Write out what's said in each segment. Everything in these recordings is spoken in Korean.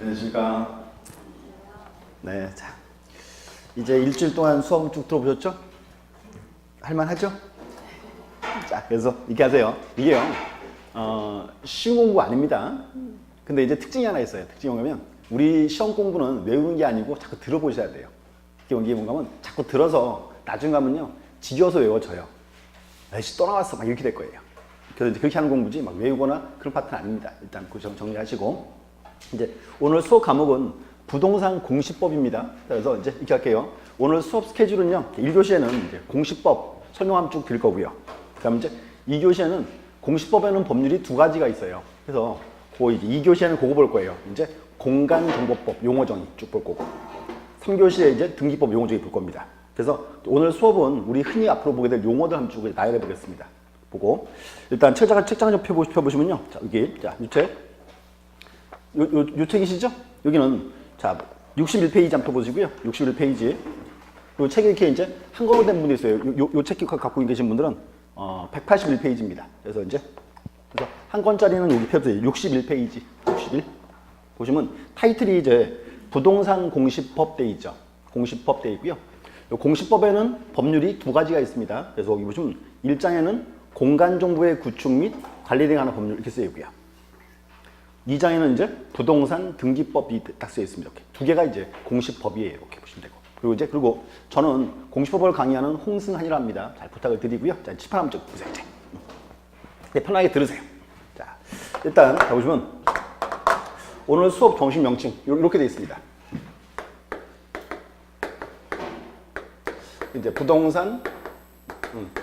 안녕하십니까. 네, 자 이제 일주일 동안 수업 쭉 들어보셨죠? 할만하죠? 자, 그래서 이렇게 하세요. 이게요, 쉬운 공부 아닙니다. 근데 이제 특징이 하나 있어요. 특징이 뭐냐면 우리 시험 공부는 외우는 게 아니고 자꾸 들어보셔야 돼요. 이게 뭔가 하면 자꾸 들어서 나중 가면요 지겨워서 외워져요. 날씨 또 나왔어 막 이렇게 될 거예요. 그래서 이제 그렇게 하는 공부지 막 외우거나 그런 파트는 아닙니다. 일단 그 점 정리하시고, 이제 오늘 수업 과목은 부동산 공시법입니다. 그래서 이제 이렇게 할게요. 오늘 수업 스케줄은요, 1교시에는 이제 공시법 설명함 쭉 드릴 거고요. 그 다음에 이제 2교시에는 공시법에는 법률이 두 가지가 있어요. 그래서 그 이제 2교시에는 그거 볼 거예요. 이제 공간정보법 용어 정의 쭉 볼 거고, 3교시에 이제 등기법 용어 정의 볼 겁니다. 그래서 오늘 수업은 우리 흔히 앞으로 보게 될 용어들 한 쭉 나열해 보겠습니다. 보고 일단 책장을 좀 펴보시면요. 자, 여기 자, 이 책. 요 책이시죠? 여기는 자 61페이지 한번 펴보시고요. 61페이지. 요 책이 이렇게 이제 한글로 된 분도 있어요. 요 책 갖고 계신 분들은 181페이지입니다. 그래서 한 권짜리는 여기 펴보세요. 61페이지. 61. 보시면 타이틀이 이제 부동산 공시법 돼 있죠. 공시법 돼 있고요. 요 공시법에는 법률이 두 가지가 있습니다. 그래서 여기 보시면 1장에는 공간정보의 구축 및 관리에 관한 법률 이렇게 쓰여 있고요. 2장에는 이제 부동산 등기법이 딱 쓰여 있습니다. 이렇게 두 개가 이제 공시법이에요. 이렇게 보시면 되고. 그리고 저는 공시법을 강의하는 홍승한이랍니다. 잘 부탁을 드리고요. 자, 칠판 한번 보세요. 이제. 네, 편하게 들으세요. 자, 일단 보시면 오늘 수업 정식 명칭 이렇게 되어 있습니다. 이제 부동산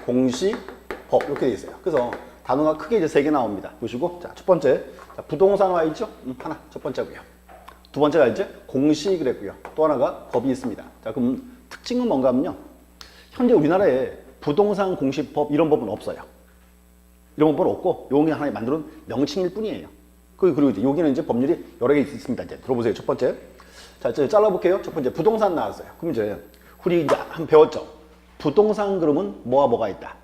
공시법 이렇게 되어 있어요. 그래서 단어가 크게 이제 세 개 나옵니다. 보시고, 자, 첫 번째, 자, 부동산화 있죠? 하나, 첫 번째고요. 두 번째가 이제 공시 그랬고요. 또 하나가 법이 있습니다. 자, 그럼 특징은 뭔가 하면요. 현재 우리나라에 부동산 공시법 이런 법은 없어요. 이런 법은 없고, 요게 하나의 만들어온 명칭일 뿐이에요. 그리고 이제 여기는 이제 법률이 여러 개 있습니다. 이제 들어보세요. 첫 번째. 자, 이제 잘라볼게요. 첫 번째, 부동산 나왔어요. 그럼 이제 우리 이제 한번 배웠죠? 부동산 그러면 뭐가 있다?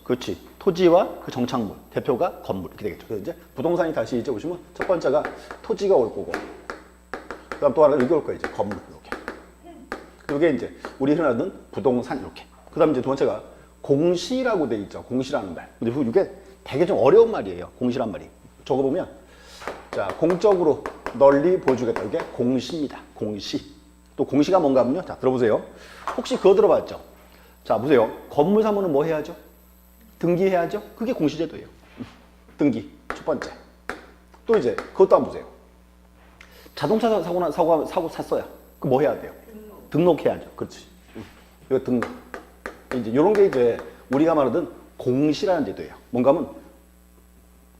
그렇지. 토지와 그 정착물, 대표가 건물 이렇게 되겠죠. 그래서 이제 부동산이 다시 이제 보시면 첫 번째가 토지가 올 거고, 그다음 또 하나 여기 올 거예요. 이제 건물 이렇게. 이게 이제 우리 흔히 하는 부동산 이렇게. 그다음 이제 두 번째가 공시라고 돼 있죠. 공시라는 말. 근데 이게 되게 좀 어려운 말이에요. 공시란 말이. 적어보면 자 공적으로 널리 보여주겠다. 이게 공시입니다. 공시. 또 공시가 뭔가 하면요. 자 들어보세요. 혹시 그거 들어봤죠? 자 보세요. 건물 사면은 뭐 해야죠? 등기해야죠? 그게 공시제도예요. 등기, 첫 번째. 또 이제 그것도 한번 보세요. 자동차 사고 샀어요. 그럼 뭐 해야 돼요? 등록해야죠. 그렇지. 이거 등록. 이제 이런 게 이제 우리가 말하던 공시라는 제도예요. 뭔가 하면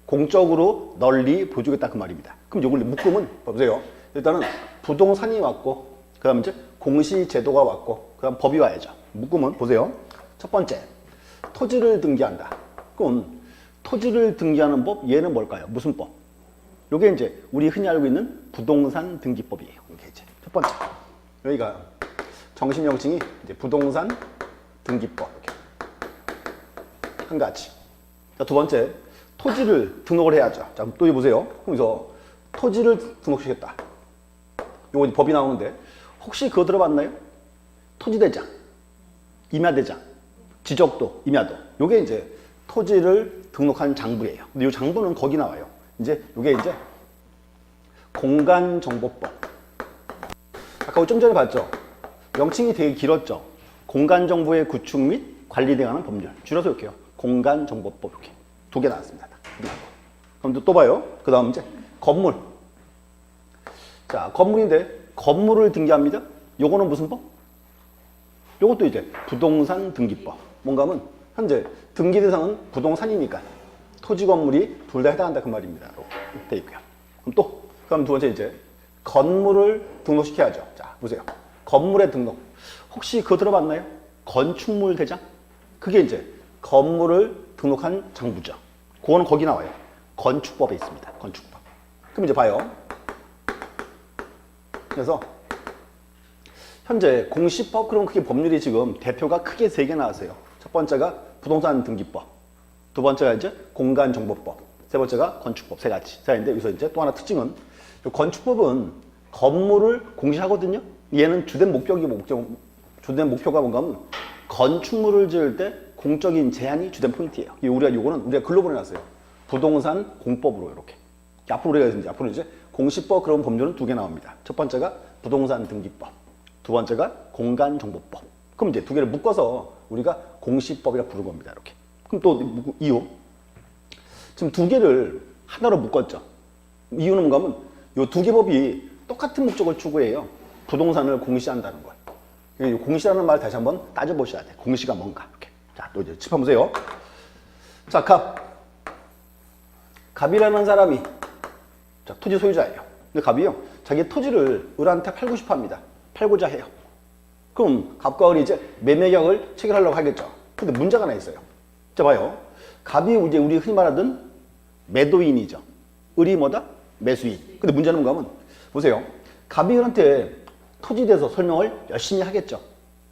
공적으로 널리 보여주겠다 그 말입니다. 그럼 이걸 묶으면 보세요. 일단은 부동산이 왔고, 그 다음 이제 공시제도가 왔고, 그 다음 법이 와야죠. 묶으면 보세요. 첫 번째. 토지를 등기한다. 그럼 토지를 등기하는 법, 얘는 뭘까요? 무슨 법? 요게 이제 우리 흔히 알고 있는 부동산 등기법이에요. 이게 이제 첫 번째. 여기가 정식 명칭이 이제 부동산 등기법. 이렇게. 한 가지. 자, 두 번째. 토지를 등록을 해야죠. 자, 또 여기 보세요. 그래서 토지를 등록시켰다. 요거 이제 법이 나오는데 혹시 그거 들어봤나요? 토지대장, 임야대장. 지적도, 임야도. 요게 이제 토지를 등록한 장부예요. 근데 이 장부는 거기 나와요. 이제 요게 이제 공간정보법. 아까 좀 전에 봤죠? 명칭이 되게 길었죠? 공간정보의 구축 및 관리에 관한 법률. 줄여서 이렇게요. 공간정보법 이렇게. 두 개 나왔습니다. 그럼 또 봐요. 그 다음 이제 건물. 자, 건물인데 건물을 등기합니다. 요거는 무슨 법? 요것도 이제 부동산 등기법. 뭔가 하면 현재 등기 대상은 부동산이니까 토지 건물이 둘 다 해당한다 그 말입니다. 이렇게 돼 있고요. 그럼 두 번째 이제 건물을 등록시켜야죠. 자, 보세요. 건물의 등록. 혹시 그거 들어봤나요? 건축물 대장? 그게 이제 건물을 등록한 장부죠. 그거는 거기 나와요. 건축법에 있습니다. 건축법. 그럼 이제 봐요. 그래서 현재 공시법, 그럼 그게 법률이 지금 대표가 크게 세 개 나왔어요. 첫 번째가 부동산 등기법, 두 번째가 이제 공간정보법, 세 번째가 건축법 세 가지. 자, 근데 여기서 이제 또 하나 특징은 건축법은 건물을 공시하거든요. 얘는 주된 목표가 뭔가 하면 건축물을 지을 때 공적인 제한이 주된 포인트예요. 요거는 우리가 글로 보내놨어요. 부동산 공법으로 이렇게. 앞으로 이제 공시법 그런 법률은 두 개 나옵니다. 첫 번째가 부동산 등기법, 두 번째가 공간정보법. 그럼 이제 두 개를 묶어서 우리가 공시법이라 부른 겁니다. 이렇게. 그럼 또 이유. 지금 두 개를 하나로 묶었죠. 이유는 뭔가 하면 이 두 개 법이 똑같은 목적을 추구해요. 부동산을 공시한다는 거예요. 공시라는 말 다시 한번 따져보셔야 돼요. 공시가 뭔가. 이렇게. 자, 또 이제 짚어보세요. 자, 갑이라는 사람이 자, 토지 소유자예요. 근데 갑이요, 자기 토지를 을한테 팔고 싶어 합니다. 팔고자 해요. 그럼 갑과 을이 이제 매매계약을 체결하려고 하겠죠. 근데 문제가 하나 있어요. 자, 봐요. 갑이 이제 우리 흔히 말하던 매도인이죠. 을이 뭐다? 매수인. 근데 문제는 뭔가 하면, 보세요. 갑이 을한테 토지에 대해서 설명을 열심히 하겠죠.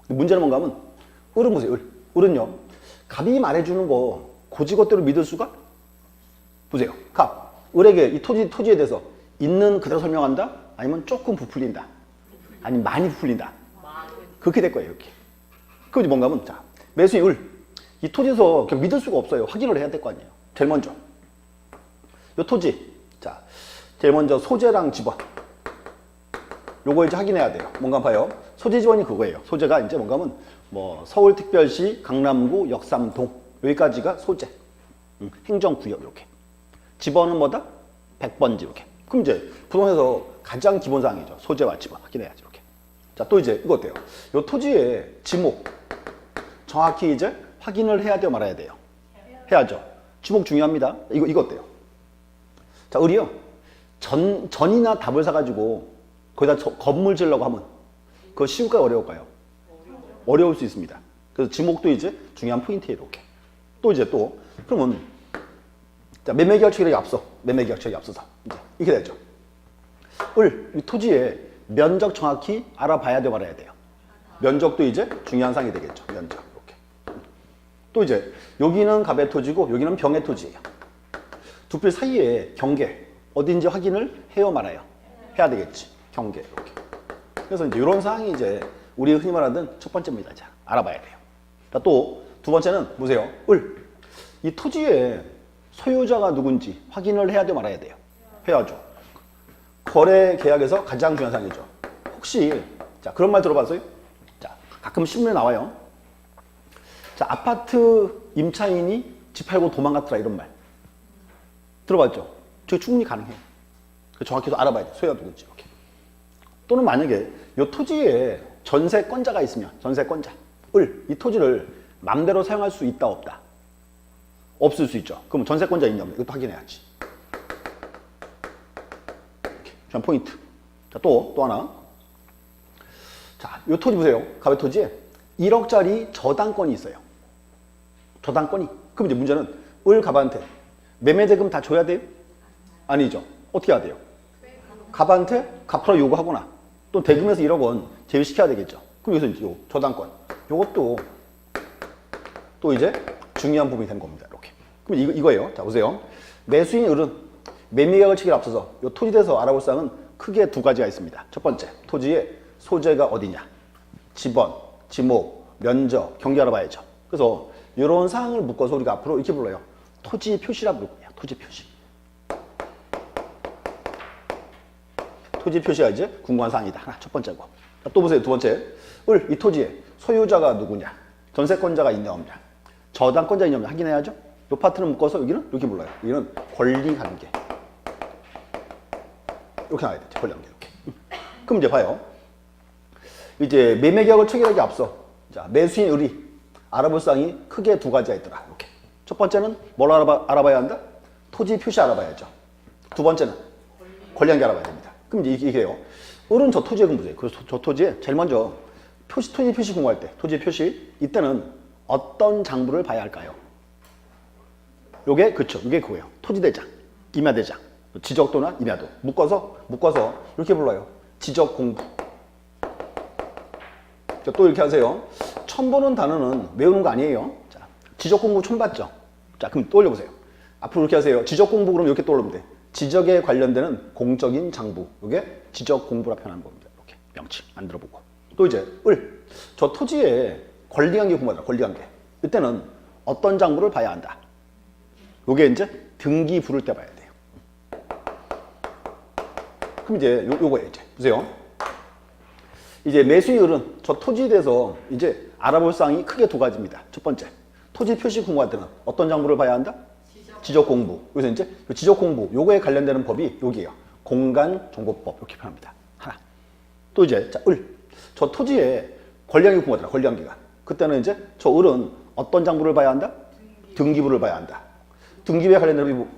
근데 문제는 뭔가 하면, 을은 보세요. 을은요, 갑이 말해주는 거 고지것대로 믿을 수가? 보세요. 갑, 을에게 이 토지에 대해서 있는 그대로 설명한다? 아니면 조금 부풀린다? 아니면 많이 부풀린다? 그렇게 될 거예요, 이렇게. 그럼 뭔가 하면, 자, 매수인 을. 이 토지에서 그냥 믿을 수가 없어요. 확인을 해야 될 거 아니에요. 제일 먼저. 이 토지. 자, 제일 먼저 소재랑 지번. 요거 이제 확인해야 돼요. 뭔가 봐요. 소재 지번이 그거예요. 소재가 이제 뭔가 하면, 뭐, 서울특별시, 강남구, 역삼동. 여기까지가 소재. 행정구역, 이렇게. 지번은 뭐다? 100번지, 이렇게. 그럼 이제 부동산에서 가장 기본사항이죠. 소재와 지번 확인해야죠, 이렇게. 자, 또 이제 이거 어때요? 이 토지의 지목 정확히 이제 확인을 해야 돼요, 말아야 돼요? 해야죠. 지목 중요합니다. 이거 어때요? 자, 을이요. 전이나 답을 사가지고 거기다 건물 지으려고 하면 그거 쉬울까요, 어려울까요? 어려울 수 있습니다. 그래서 지목도 이제 중요한 포인트예요, 이렇게. 또 이제 그러면 자, 매매계약 체결에 앞서서 이제 이렇게 되죠. 이 토지의 면적 정확히 알아봐야 돼, 말아야 돼요? 면적도 이제 중요한 사항이 되겠죠. 면적. 이렇게. 또 이제 여기는 갑의 토지고 여기는 병의 토지예요. 두 필 사이에 경계 어딘지 확인을 해요, 말아요? 해야 되겠지. 경계 이렇게. 그래서 이제 이런 사항이 이제 우리 흔히 말하는 첫 번째입니다. 자, 알아봐야 돼요. 자, 또 두 번째는 보세요. 이 토지의 소유자가 누군지 확인을 해야 돼, 말아야 돼요? 해야죠. 거래 계약에서 가장 중요한 사항이죠. 혹시 자, 그런 말 들어봤어요? 자, 가끔 신문에 나와요. 자, 아파트 임차인이 집 팔고 도망갔더라, 이런 말 들어봤죠? 저 충분히 가능해요. 정확히 알아봐야 돼요. 소유자 누군지. 이렇게. 또는 만약에 이 토지에 전세권자가 있으면 전세권자 이 토지를 맘대로 사용할 수 있다, 없다? 없을 수 있죠. 그럼 전세권자 있냐 없냐? 이것도 확인해야지. 이렇게. 중요한 포인트. 자, 또 하나. 자, 이 토지 보세요. 갑의 토지에 1억짜리 저당권이 있어요. 저당권이. 그럼 이제 문제는 갑한테 매매대금 다 줘야 돼요? 아니죠. 어떻게 해야 돼요? 갑한테 갚으라 요구하거나 또 대금에서 1억 원 제외시켜야 되겠죠. 그럼 여기서 이제 저당권. 요것도 또 이제 중요한 부분이 되는 겁니다. 이렇게. 그럼 이거예요. 자, 보세요. 매수인 을은 매매계약을 체결 앞서서 이 토지에 대해서 알아볼 사항은 크게 두 가지가 있습니다. 첫 번째, 토지의 소재가 어디냐, 지번, 지목, 면적, 경계 알아봐야죠. 그래서 이런 사항을 묶어서 우리가 앞으로 이렇게 불러요. 토지 표시라 부를 거예요. 토지 표시. 토지 표시가 이제 궁금한 사항이다. 하나, 첫 번째고. 또 보세요. 두 번째, 이 토지의 소유자가 누구냐, 전세권자가 있냐 없냐, 저당권자 있냐 없냐 확인해야죠. 이 파트는 묶어서 여기는 이렇게 불러요. 여기는 권리관계. 이렇게 나와야 되죠. 권리관계 이렇게. 그럼 이제 봐요. 이제 매매계약을 체결하기 앞서 자, 매수인 을이 알아볼 사항이 크게 두 가지가 있더라. 이렇게. 첫 번째는 뭘 알아봐야 한다? 토지 표시 알아봐야죠. 두 번째는 권리관계 알아봐야 됩니다. 그럼 이제 이게요. 을은 저 토지에 보세요. 그래서 저 토지에 제일 먼저 토지 표시 공부할 때 토지 표시 이때는 어떤 장부를 봐야 할까요? 요게 그쵸. 이게 그거예요. 토지대장, 임야대장, 지적도나 임야도 묶어서 이렇게 불러요. 지적공부. 또 이렇게 하세요. 처음 보는 단어는 외우는 거 아니에요. 자, 지적공부 처음 봤죠? 자, 그럼 떠올려보세요. 앞으로 이렇게 하세요. 지적공부 그러면 이렇게 떠올리면 돼. 지적에 관련되는 공적인 장부. 이게 지적 공부라 표현하는 겁니다. 이렇게 명칭 만들어 보고. 또 이제 을. 저 토지에 권리관계 공부하다. 권리관계. 이때는 어떤 장부를 봐야 한다. 이게 이제 등기 부를 때 봐야 돼요. 그럼 이제 요거예요. 이제 보세요. 이제 매수율은 저 토지에 대해서 이제 알아볼 사항이 크게 두 가지입니다. 첫 번째, 토지 표시 공부할 때는 어떤 장부를 봐야 한다? 지적 공부. 그래서 이제 지적 공부, 요거에 관련되는 법이 여기에요. 공간정보법 이렇게 표현합니다. 하나. 또 이제 자, 을. 저 토지에 권리관계 공부하더라. 권리관계가. 그때는 이제 저 을은 어떤 장부를 봐야 한다? 등기부를 봐야 한다. 등기부에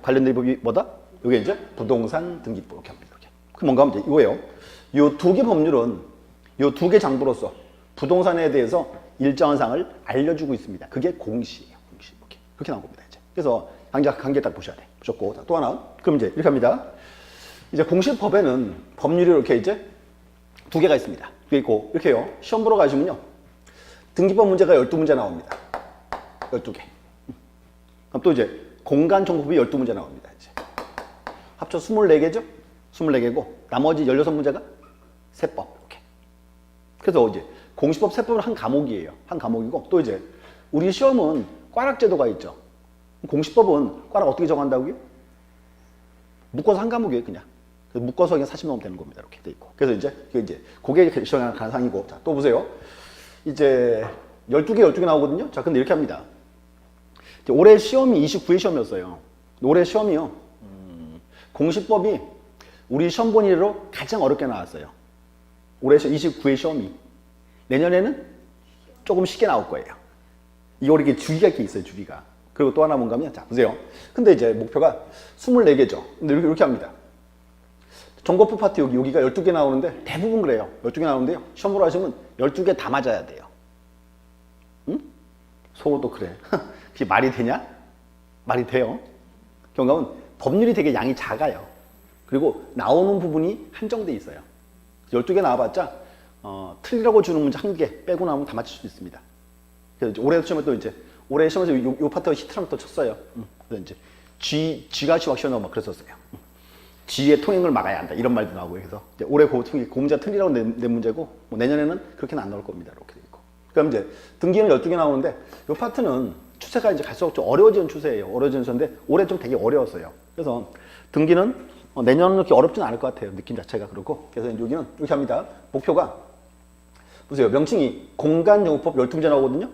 관련된 법이 뭐다? 요게 이제 부동산 등기법 이렇게 합니다. 이렇게. 그 뭔가 하면 이제 이거예요. 요 두 개 법률은 요 두 개 장부로서 부동산에 대해서 일정한 사항을 알려주고 있습니다. 그게 공시예요. 공시. 이렇게. 그렇게 나온 겁니다. 이제. 그래서 관계 딱 보셔야 돼. 보셨고. 자, 또 하나. 그럼 이제 이렇게 합니다. 이제 공시법에는 법률이 이렇게 이제 두 개가 있습니다. 두 개 있고, 이렇게요. 시험 보러 가시면요. 등기법 문제가 12문제 나옵니다. 12개. 그럼 또 이제 공간정보법이 12문제 나옵니다. 이제. 합쳐 24개죠? 24개고, 나머지 16문제가 세법. 이렇게. 그래서 이제 공시법 세법은 한 과목이에요. 한 과목이고, 또 이제 우리 시험은 꽈락제도가 있죠. 공시법은 꽈락 어떻게 정한다고요? 묶어서 한 과목이에요, 그냥. 그래서 묶어서 그냥 40 넣으면 되는 겁니다. 이렇게 돼 있고. 그래서 이제 그게 시험에 가는 상이고. 자, 또 보세요. 이제 12개 나오거든요. 자, 근데 이렇게 합니다. 올해 시험이 29회 시험이었어요. 올해 시험이요. 공시법이 우리 시험 본 이래로 가장 어렵게 나왔어요. 올해 29회 시험이. 내년에는 조금 쉽게 나올 거예요. 이거 이렇게 주기가 이렇게 있어요, 주기가. 그리고 또 하나 뭔가 하면, 자, 보세요. 근데 이제 목표가 24개죠. 근데 이렇게 합니다. 정보법 파트 여기가 12개 나오는데 대부분 그래요. 12개 나오는데요. 시험 보러 하시면 12개 다 맞아야 돼요. 응? 속어도 그래. 그게 말이 되냐? 말이 돼요. 경감은 법률이 되게 양이 작아요. 그리고 나오는 부분이 한정돼 있어요. 12개 나와봤자 틀리라고 주는 문제 1개 빼고 나오면 다 맞출 수 있습니다. 그래서 올해 시험에 또 이제 올해 시험에서 요 파트가 히트랑 또 쳤어요. 그래서 이제 G가 시험 막 그랬었어요. G의 통행을 막아야 한다 이런 말도 나오고 해서 이제 올해 그 문제 틀리라고 낸 문제고 뭐 내년에는 그렇게는 안 나올 겁니다. 이렇게 돼 있고. 그럼 이제 등기는 12개 나오는데 요 파트는 추세가 이제 갈수록 좀 어려워지는 추세예요. 어려워지는 추세인데 올해 좀 되게 어려웠어요. 그래서 등기는 내년은 그렇게 어렵진 않을 것 같아요. 느낌 자체가 그렇고. 그래서 여기는 이렇게 합니다. 목표가 보세요. 명칭이 공간정보법 12문제 나오거든요.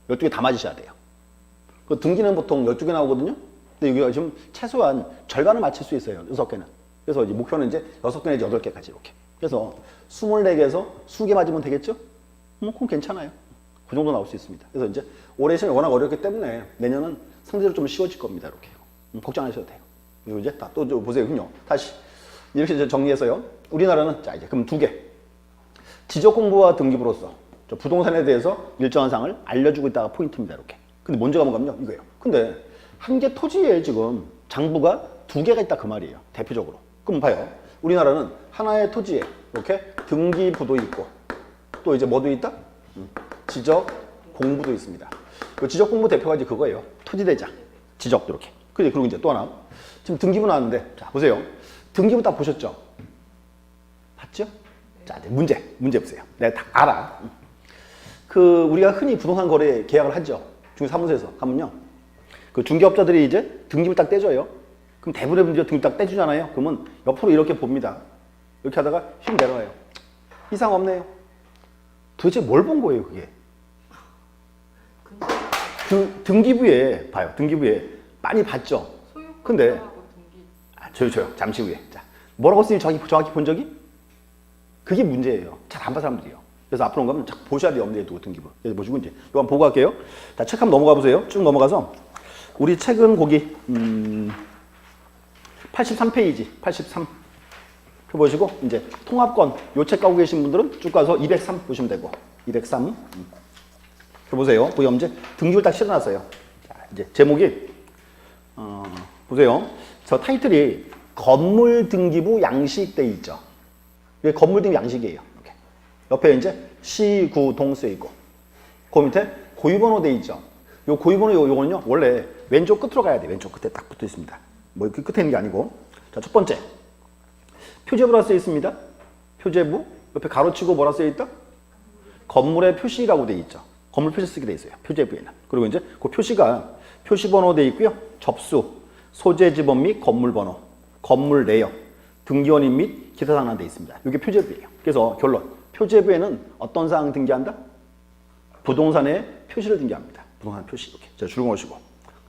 12개 다 맞으셔야 돼요. 그 등기는 보통 12개 나오거든요. 근데 여기가 지금 최소한 절반을 맞출 수 있어요. 6개는. 그래서 이제 목표는 이제 6개 내지 8개까지 이렇게. 그래서 24개에서 20개 맞으면 되겠죠? 그럼 괜찮아요. 그 정도 나올 수 있습니다. 그래서 이제 올해 시험이 워낙 어렵기 때문에 내년은 상대적으로 좀 쉬워질 겁니다. 이렇게. 걱정 안 하셔도 돼요. 그리고 이제 또 보세요. 다시. 이렇게 이제 정리해서요. 우리나라는 자, 이제 그럼 2개. 지적공부와 등기부로서 저 부동산에 대해서 일정한 사항을 알려주고 있다가 포인트입니다. 이렇게. 근데 문제가 뭔가면요. 이거예요. 근데 한 개 토지에 지금 장부가 2개가 있다 그 말이에요. 대표적으로. 그럼 봐요. 우리나라는 하나의 토지에 이렇게 등기부도 있고 또 이제 뭐도 있다? 지적 공부도 있습니다. 그 지적 공부 대표가 이제 그거예요. 토지대장, 지적 이렇게. 그리고 이제 또 하나. 지금 등기부 나왔는데 자 보세요. 등기부 딱 보셨죠? 봤죠? 자 이제 문제 보세요. 내가 다 알아. 그 우리가 흔히 부동산 거래 계약을 하죠. 중개사무소에서 가면요. 그 중개업자들이 이제 등기부 딱 떼줘요. 그럼 대부분의 분들이 등기부 딱 떼주잖아요. 그러면 옆으로 이렇게 봅니다. 이렇게 하다가 휙 내려와요. 이상 없네요. 도대체 뭘 본 거예요, 그게? 등기부에 봐요. 등기부에 많이 봤죠. 근데 조용 잠시 후에 자 뭐라고 쓰는지 정확히 본 적이? 그게 문제예요. 잘 안 봐 사람들이요. 그래서 앞으로 가면 자 보셔야 돼요. 엄대에 두고 등기부. 그래서 보시고 이제 이거 한번 보고 갈게요. 자 책 한번 넘어가 보세요. 쭉 넘어가서 우리 책은 거기 83페이지 83 보시고 이제 통합권 요 책 갖고 계신 분들은 쭉 가서 203 보시면 되고 203 보세요. 거기 이제 등기부를 딱 실어놨어요. 자, 이제 제목이 보세요. 저 타이틀이 건물 등기부 양식 돼 있죠. 이게 건물 등기부 양식이에요. 이렇게. 옆에 이제 시, 구, 동 쓰여 있고 그 밑에 고유번호 돼 있죠. 요 고유번호 요거는요 원래 왼쪽 끝으로 가야 돼. 왼쪽 끝에 딱 붙어 있습니다. 뭐 이렇게 끝에 있는 게 아니고 자, 첫 번째. 표제부라 쓰여 있습니다. 표제부. 옆에 가로치고 뭐라 쓰여 있다? 건물의 표시라고 되어 있죠. 건물 표시 쓰게 되어 있어요. 표제부에는. 그리고 이제 그 표시가 표시번호 되어 있고요. 접수, 소재 지번 및 건물 번호, 건물 내역, 등기원인 및 기타 사항만 되어 있습니다. 이게 표제부예요. 그래서 결론. 표제부에는 어떤 사항 등기한다? 부동산의 표시를 등기합니다. 부동산 표시. 이렇게. 자, 줄을 놓으시고.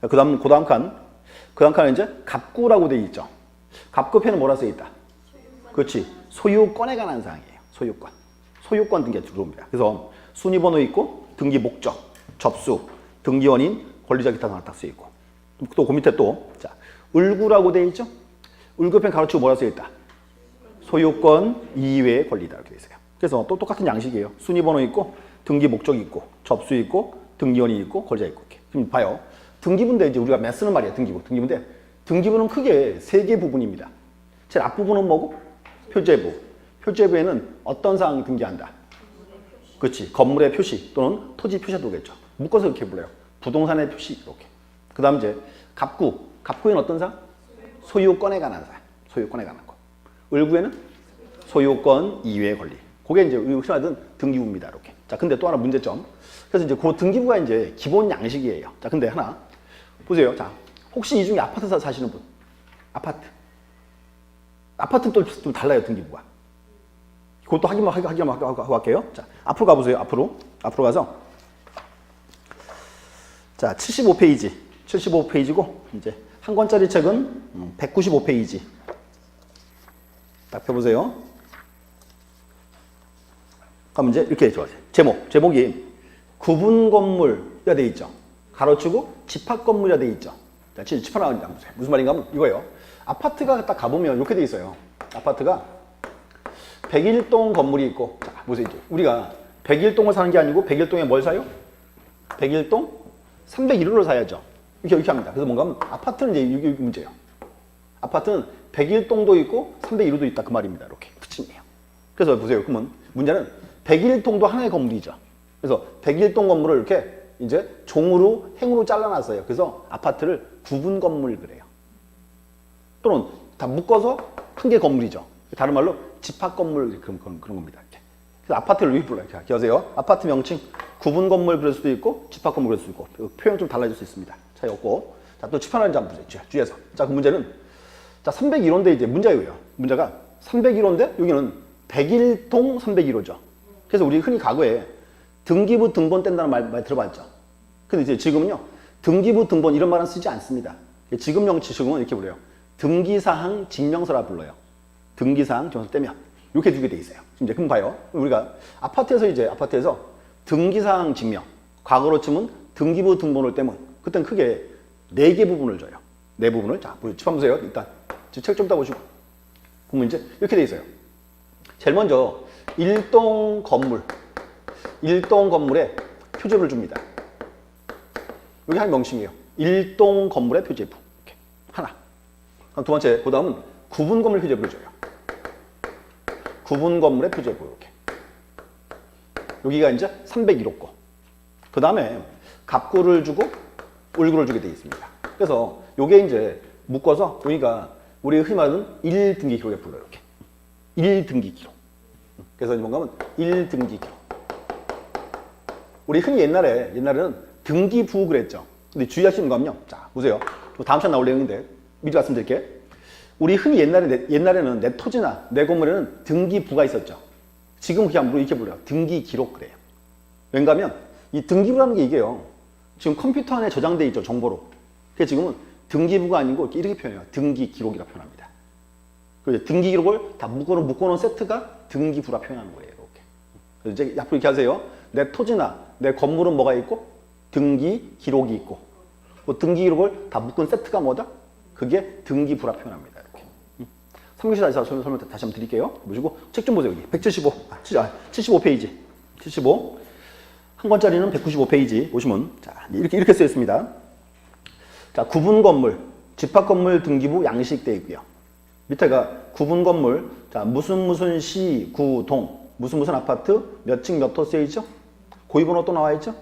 그 다음 칸은 이제 갑구라고 되어 있죠. 갑구에는 뭐라 쓰여 있다? 그렇지. 소유권에 관한 사항이에요. 소유권. 소유권 등기가 들어옵니다. 그래서 순위번호 있고, 등기 목적, 접수, 등기원인, 권리자 기타 사항 딱 쓰여 있고. 또 그 밑에 또, 자, 을구라고 되어 있죠? 을구편 가로치고 뭐라 쓰여 있다? 소유권 이외의 권리다. 이렇게 되어 있어요. 그래서 또 똑같은 양식이에요. 순위번호 있고, 등기 목적이 있고, 접수 있고, 등기원이 있고, 권리자 있고. 이렇게. 지금 봐요. 등기부인데 이제 우리가 쓰는 말이야. 등기부인데 등기부는 크게 세 개 부분입니다. 제일 앞부분은 뭐고? 표제부. 표제부에는 어떤 사항이 등기한다? 그렇지. 건물의 표시 또는 토지 표시도 오겠죠. 묶어서 이렇게 불러요. 부동산의 표시 이렇게. 그 다음 이제 갑구. 갑구에는 어떤 사항? 소유권에 관한 사항. 소유권에 관한 거. 을구에는 소유권 이외의 권리. 그게 이제 흔히 말하는 등기부입니다. 이렇게. 자, 근데 또 하나 문제점. 그래서 이제 그 등기부가 이제 기본 양식이에요. 자, 근데 하나 보세요. 자, 혹시 이 중에 아파트 사시는 분? 아파트는 또 좀 달라요, 등기부가. 그것도 하기만 하고 할게요. 자, 앞으로 가보세요. 앞으로 가서. 자, 75페이지. 75페이지고, 이제 한 권짜리 책은 195페이지. 딱 펴보세요. 그럼 이제 이렇게 좋아요. 제목이 구분 건물이라 돼 있죠. 가로치고 집합 건물이라 돼 있죠. 자, 집합 나오니까 보세요. 무슨 말인가 하면 이거예요. 아파트가 딱 가보면 이렇게 돼 있어요. 아파트가 101동 건물이 있고, 자, 보세요. 이제 우리가 101동을 사는 게 아니고 101동에 뭘 사요? 101동 301호를 사야죠. 이렇게 합니다. 그래서 뭔가 하면 아파트는 이제 이게 문제예요. 아파트는 101동도 있고 301호도 있다 그 말입니다. 이렇게 특징이에요. 그래서 보세요. 그러면 문제는 101동도 하나의 건물이죠. 그래서 101동 건물을 이렇게 이제 종으로 행으로 잘라놨어요. 그래서 아파트를 구분 건물 그래요. 또는 다 묶어서 한 개 건물이죠. 다른 말로 집합 건물 그런 겁니다. 이렇게. 그래서 아파트를 이렇게 불러요. 자, 기억하세요. 아파트 명칭 구분 건물 그럴 수도 있고 집합 건물 그럴 수도 있고 표현 좀 달라질 수 있습니다. 차이 없고. 자, 또 집합하는지 한번 보세요. 주의해서. 자, 그 문제는 자 301호인데 이제 문제예요. 문제가 301호인데 여기는 101동 301호죠. 그래서 우리 흔히 과거에 등기부 등본 뗀다는 말 들어봤죠. 근데 이제 지금은요, 등기부 등본 이런 말은 쓰지 않습니다. 지금 명칭은 이렇게 불러요. 등기사항 증명서라 불러요. 등기사항 증명서 떼면 이렇게 두게 돼 있어요. 이제 그럼 봐요. 우리가 아파트에서 등기사항 증명, 과거로 치면 등기부 등본을 떼면 그때는 크게 4개 부분을 줘요. 4부분을. 자, 집 한번 보세요. 일단 책 좀 따보시고 보면 이제 이렇게 돼 있어요. 제일 먼저 1동 건물에 표제부를 줍니다. 여기 한 명칭이에요. 1동 건물의 표제부. 이렇게. 하나. 두 번째, 그 다음은 구분 건물 표제부를 줘요. 구분 건물의 표제부. 이렇게. 여기가 이제 301호 거. 그 다음에 갑구를 주고 을구를 주게 되어 있습니다. 그래서 요게 이제 묶어서 여기가 우리 흔히 말하는 1등기 기록에 불러요. 이렇게. 1등기 기록. 그래서 뭔가 하면 1등기 기록. 우리 흔히 옛날에는 등기부 그랬죠. 근데 주의하시는 거면요. 자, 보세요. 다음 시간 나올 내용인데 미리 말씀드릴게요. 우리 흔히 옛날에는 내 토지나 내 건물에는 등기부가 있었죠. 지금 그냥 이렇게 불러요. 등기 기록 그래요. 왠가하면 이 등기부라는 게 이게요. 지금 컴퓨터 안에 저장돼 있죠. 정보로. 그래서 지금은 등기부가 아니고 이렇게 표현해요. 등기 기록이라 표현합니다. 그래서 등기 기록을 다 묶어놓은 세트가 등기부라 표현하는 거예요. 이렇게. 그래서 이제 앞으로 이렇게 하세요. 내 토지나 내 건물은 뭐가 있고 등기 기록이 있고 그 등기 기록을 다 묶은 세트가 뭐다? 그게 등기부라 표현합니다. 이렇게. 3교시 설명 다시 한번 드릴게요. 보시고 책 좀 보세요. 여기 75페이지. 75. 한 권짜리는 195페이지 보시면 자, 이렇게 쓰여 있습니다. 자, 구분 건물, 집합 건물 등기부 양식 되어 있고요. 밑에가 구분 건물, 자, 무슨 시, 구, 동, 무슨 아파트, 몇 층 몇 호 쓰여 있죠? 고유번호 또 나와 있죠?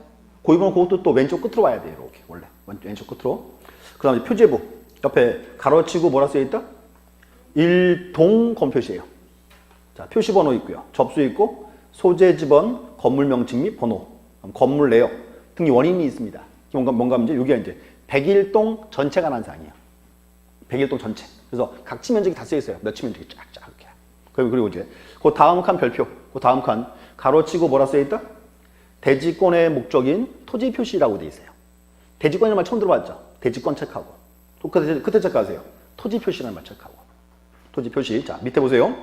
고유번호 그것도 또 왼쪽 끝으로 와야 돼요. 이렇게 원래 왼쪽 끝으로. 그 다음에 표제부 옆에 가로치고 뭐라 쓰여 있다? 일동 건물 표시예요. 자, 표시 번호 있고요. 접수 있고 소재 지번, 건물 명칭 및 번호, 건물 내역 등의 원인이 있습니다. 뭔가 이제 여기가 이제 101동 전체가 난 사항이에요. 101동 전체. 그래서 각 치면적이 다 쓰여 있어요. 몇 치면적이 쫙쫙 이렇게. 그리고 이제 그 다음 칸 별표, 그 다음 칸 가로치고 뭐라 써 있다? 대지권의 목적인 토지 표시라고 돼 있어요. 대지권이라는 말 처음 들어봤죠? 대지권 체크하고. 또 끝에 체크하세요. 토지 표시라는 말 체크하고. 토지 표시. 자, 밑에 보세요.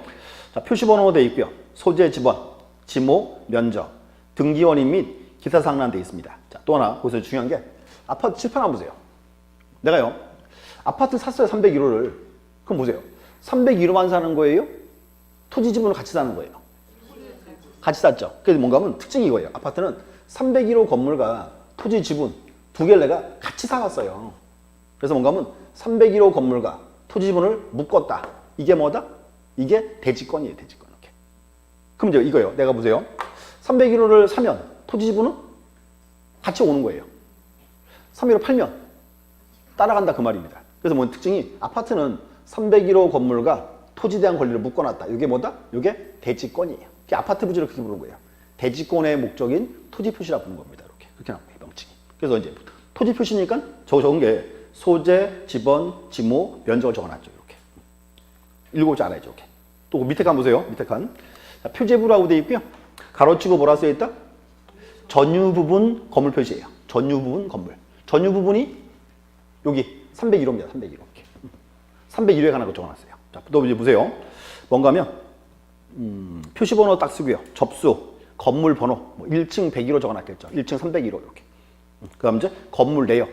자, 표시 번호 돼 있고요. 소재 지번, 지목, 면적, 등기 원인 및 기타 상란 돼 있습니다. 자, 또 하나 거기서 중요한 게 아파트 칠판 한번 보세요. 내가요. 아파트 샀어요. 301호를. 그럼 보세요. 301호만 사는 거예요? 토지 지분을 같이 사는 거예요. 같이 샀죠. 그래서 뭔가 하면 특징이 이거예요. 아파트는 301호 건물과 토지 지분 두 개를 내가 같이 사왔어요. 그래서 뭔가 하면 301호 건물과 토지 지분을 묶었다. 이게 뭐다? 이게 대지권이에요. 대지권. 이렇게. 그럼 이제 이거예요. 내가 보세요. 301호를 사면 토지 지분은 같이 오는 거예요. 301호 팔면 따라간다 그 말입니다. 그래서 뭔 특징이 아파트는 301호 건물과 토지에 대한 권리를 묶어놨다. 이게 뭐다? 이게 대지권이에요. 아파트 부지를 그렇게 부르는 거예요. 대지권의 목적인 토지 표시라고 부르는 겁니다. 이렇게. 그렇게 나와요. 명칭이. 그래서 이제 토지 표시니까 적은 게 소재, 지번, 지목, 면적을 적어놨죠. 이렇게. 읽어보지 않아야죠. 이렇게. 또 밑에 칸 보세요. 밑에 칸. 자, 표제부라고 되어 있고요. 가로치고 뭐라 써 있다? 전유 부분 건물 표시예요. 전유 부분 건물. 전유 부분이 여기 301호입니다. 301호. 이렇게. 301호에 관한 거 적어놨어요. 자, 또 이제 보세요. 뭔가 하면 표시 번호 딱 쓰고요. 접수, 건물 번호, 뭐 1층 101호 적어놨겠죠. 1층 301호 이렇게. 그 다음 이제 건물 내역,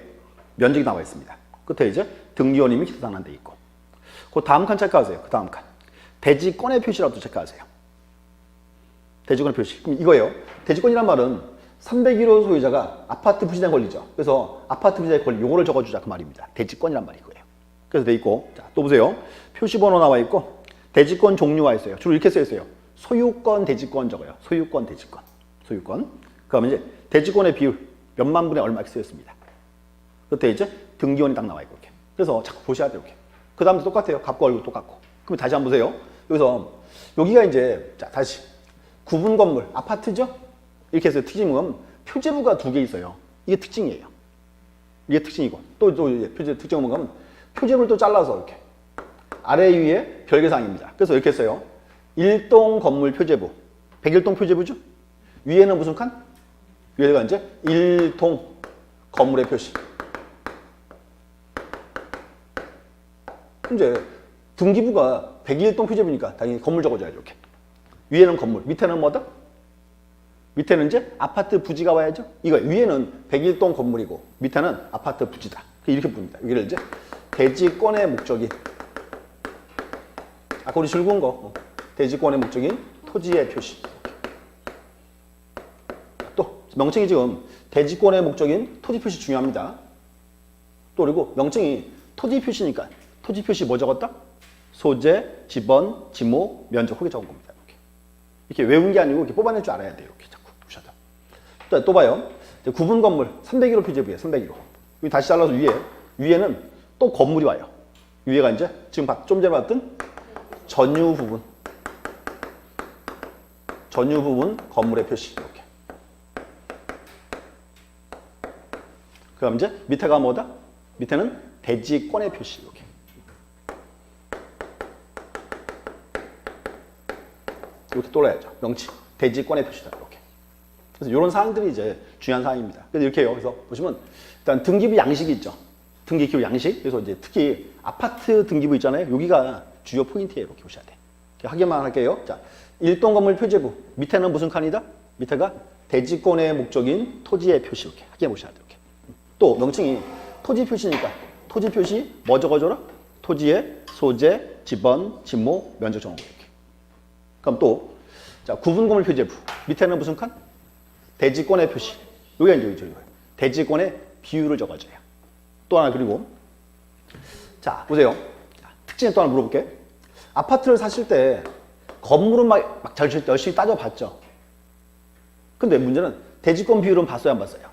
면적이 나와 있습니다. 끝에 이제 등기원임이 기타상란 돼 있고. 그 다음 칸 체크하세요. 그 다음 칸. 대지권의 표시라도 체크하세요. 대지권의 표시. 그럼 이거예요. 대지권이란 말은 301호 소유자가 아파트 부지에 권리죠. 그래서 아파트 부지의 권리, 요거를 적어주자 그 말입니다. 대지권이란 말이 거예요. 그래서 돼 있고. 자, 또 보세요. 표시 번호 나와 있고. 대지권 종류가 있어요. 주로 이렇게 써 있어요. 소유권, 대지권 적어요. 소유권, 대지권. 소유권. 그 다음에 이제 대지권의 비율, 몇만 분의 얼마 이렇게 쓰였습니다. 그때 이제 등기원이 딱 나와 있고 이렇게. 그래서 자꾸 보셔야 돼요. 이렇게. 그 다음도 똑같아요. 값과 얼굴 똑같고. 그럼 다시 한번 보세요. 여기서 여기가 이제 자 다시 구분 건물, 아파트죠? 이렇게 해서 특징은 표제부가 두 개 있어요. 이게 특징이에요. 이게 특징이고. 또 표제 특징은 뭔가 하면 표제부를 또 잘라서 이렇게. 아래 위에 별개사항입니다. 그래서 이렇게 했어요. 1동 건물 표제부. 101동 표제부죠? 위에는 무슨 칸? 위에가 이제 1동 건물의 표시. 이제 등기부가 101동 표제부니까 당연히 건물 적어줘야죠. 이렇게. 위에는 건물, 밑에는 뭐다? 밑에는 이제 아파트 부지가 와야죠. 이거 위에는 101동 건물이고 밑에는 아파트 부지다. 이렇게 부릅니다. 여기를 이제 대지권의 목적이 아까 우리 즐거운 거 대지권의 목적인 토지의 표시. 또 명칭이 지금 대지권의 목적인 토지 표시 중요합니다. 또 그리고 명칭이 토지 표시니까 토지 표시 뭐 적었다? 소재, 지번, 지목, 면적 그게 적은 겁니다. 이렇게 외운 게 아니고 이렇게 뽑아낼 줄 알아야 돼요. 이렇게 자꾸 보셔도. 또 봐요. 구분 건물 301호 표제부예요. 301호. 여기 다시 잘라서 위에는 또 건물이 와요. 위에가 이제 지금 좀 전에 봤던 전유 부분 건물의 표시 이렇게. 그다음 이제 밑에가 뭐다? 밑에는 대지권의 표시 이렇게. 이렇게 떠올라야죠. 명칭 대지권의 표시다 이렇게. 그래서 이런 사항들이 이제 중요한 사항입니다. 그래서 이렇게 해요. 그래서 보시면 일단 등기부 양식이 있죠. 등기부 양식. 그래서 이제 특히 아파트 등기부 있잖아요. 여기가 주요 포인트예요. 이렇게 보셔야 돼. 하기만 할게요. 자, 1동 건물 표제부. 밑에는 무슨 칸이다? 밑에가 대지권의 목적인 토지의 표시. 이렇게 하게 보셔야 돼요. 이렇게. 또 명칭이 토지 표시니까 토지 표시 뭐 적어줘라? 토지의 소재, 지번, 지목, 면적 정보 이렇게. 그럼 또 자, 구분 건물 표제부. 밑에는 무슨 칸? 대지권의 표시. 여기가 이제 이거예요. 대지권의 비율을 적어줘요. 또 하나 그리고 자 보세요. 특징 또 하나 물어볼게. 아파트를 사실 때 건물은 막 열심히 따져봤죠. 근데 문제는 대지권 비율은 봤어요, 안 봤어요?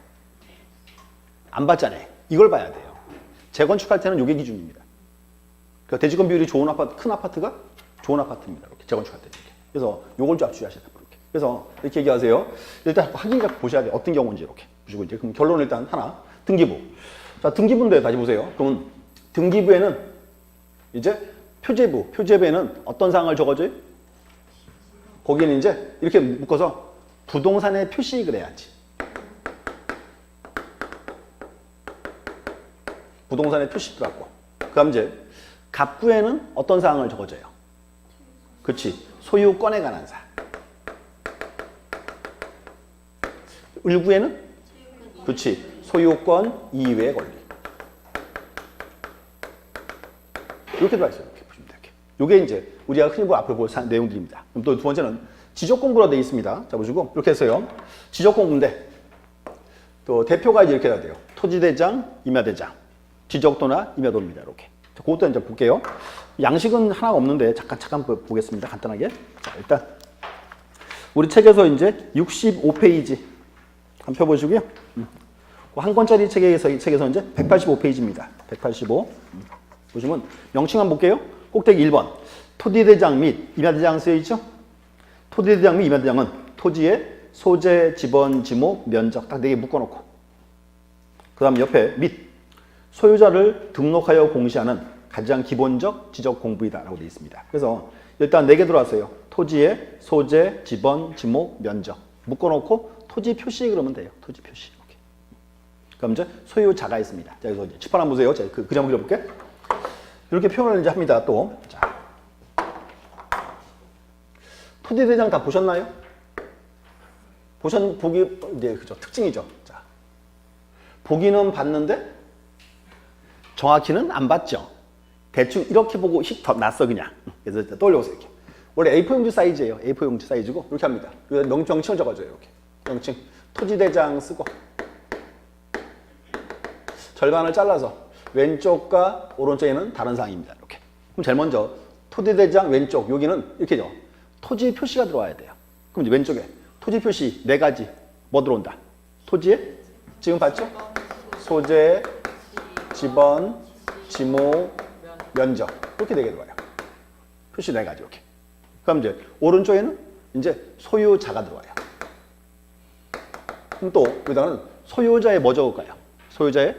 안 봤잖아요. 이걸 봐야 돼요. 재건축할 때는 이게 기준입니다. 그러니까 대지권 비율이 좋은 아파트, 큰 아파트가 좋은 아파트입니다. 이렇게 재건축할 때. 이렇게. 그래서 요걸 좀 주의하셔야 돼요. 이렇게. 그래서 이렇게 얘기하세요. 일단 확인작 보셔야 돼요. 어떤 경우인지 이렇게 보시고 이제 그럼 결론은 일단 하나 등기부. 자 등기부인데 다시 보세요. 그러면 등기부에는 이제 표제부에는 어떤 사항을 적어줘요? 거기는 이제 이렇게 묶어서 부동산에 표시익을 해야지. 부동산에 표시 들어갔고. 그 다음 이제 갑구에는 어떤 사항을 적어줘요? 그렇지. 소유권에 관한 사항. 을구에는? 그렇지. 소유권 이외의 권리. 이렇게 들어가 있어요. 이렇게 보시면 돼요. 이게 이제 우리가 흔히 앞으로 볼 내용들입니다. 그럼 또 두 번째는 지적 공부로 되어 있습니다. 자 보시고 이렇게 했어요. 지적 공부인데 또 대표가 이제 이렇게 해야 돼요. 토지대장, 임야대장, 지적도나 임야도입니다. 이렇게. 자, 그것도 이제 볼게요. 양식은 하나가 없는데 잠깐 보겠습니다. 간단하게. 자, 일단 우리 책에서 이제 65페이지 한 펴 보시고요. 한 권짜리 책에서 이제 185페이지입니다. 185. 보시면 명칭만 볼게요. 꼭대기 1번. 토지대장 및 임야대장 쓰여 있죠? 토지대장 및 임야대장은 토지의 소재, 지번, 지목, 면적 딱 4개 묶어놓고 그 다음 옆에 및 소유자를 등록하여 공시하는 가장 기본적 지적 공부이다라고 되어 있습니다. 그래서 일단 4개 들어왔어요. 토지의 소재, 지번, 지목, 면적 묶어놓고 토지 표시 그러면 돼요. 토지 표시. 이렇게. 그럼 이제 소유자가 있습니다. 자, 그래서 이제 칠판 한번 보세요. 제가 그 그림 그려볼게. 이렇게 표현을 이제 합니다. 또 자, 토지대장 다 보셨나요? 보기 이제 그죠 특징이죠. 자, 보기는 봤는데 정확히는 안 봤죠. 대충 이렇게 보고 더 놨어 그냥. 그래서 떠올려보세요. 이렇게. 원래 A4 용지 사이즈예요. A4 용지 사이즈고 이렇게 합니다. 명칭을 적어줘요. 이렇게 명칭 토지대장 쓰고 절반을 잘라서 왼쪽과 오른쪽에는 다른 사항입니다. 이렇게. 그럼 제일 먼저 토지대장 왼쪽 여기는 이렇게죠. 토지 표시가 들어와야 돼요. 그럼 이제 왼쪽에 토지 표시 4가지 뭐 들어온다? 토지에 지금 봤죠? 소재, 지번, 지목, 면적 이렇게 4개 들어와요. 표시 4가지 이렇게. 그럼 이제 오른쪽에는 이제 소유자가 들어와요. 그럼 또 여기다가는 소유자의 뭐 적을까요? 소유자의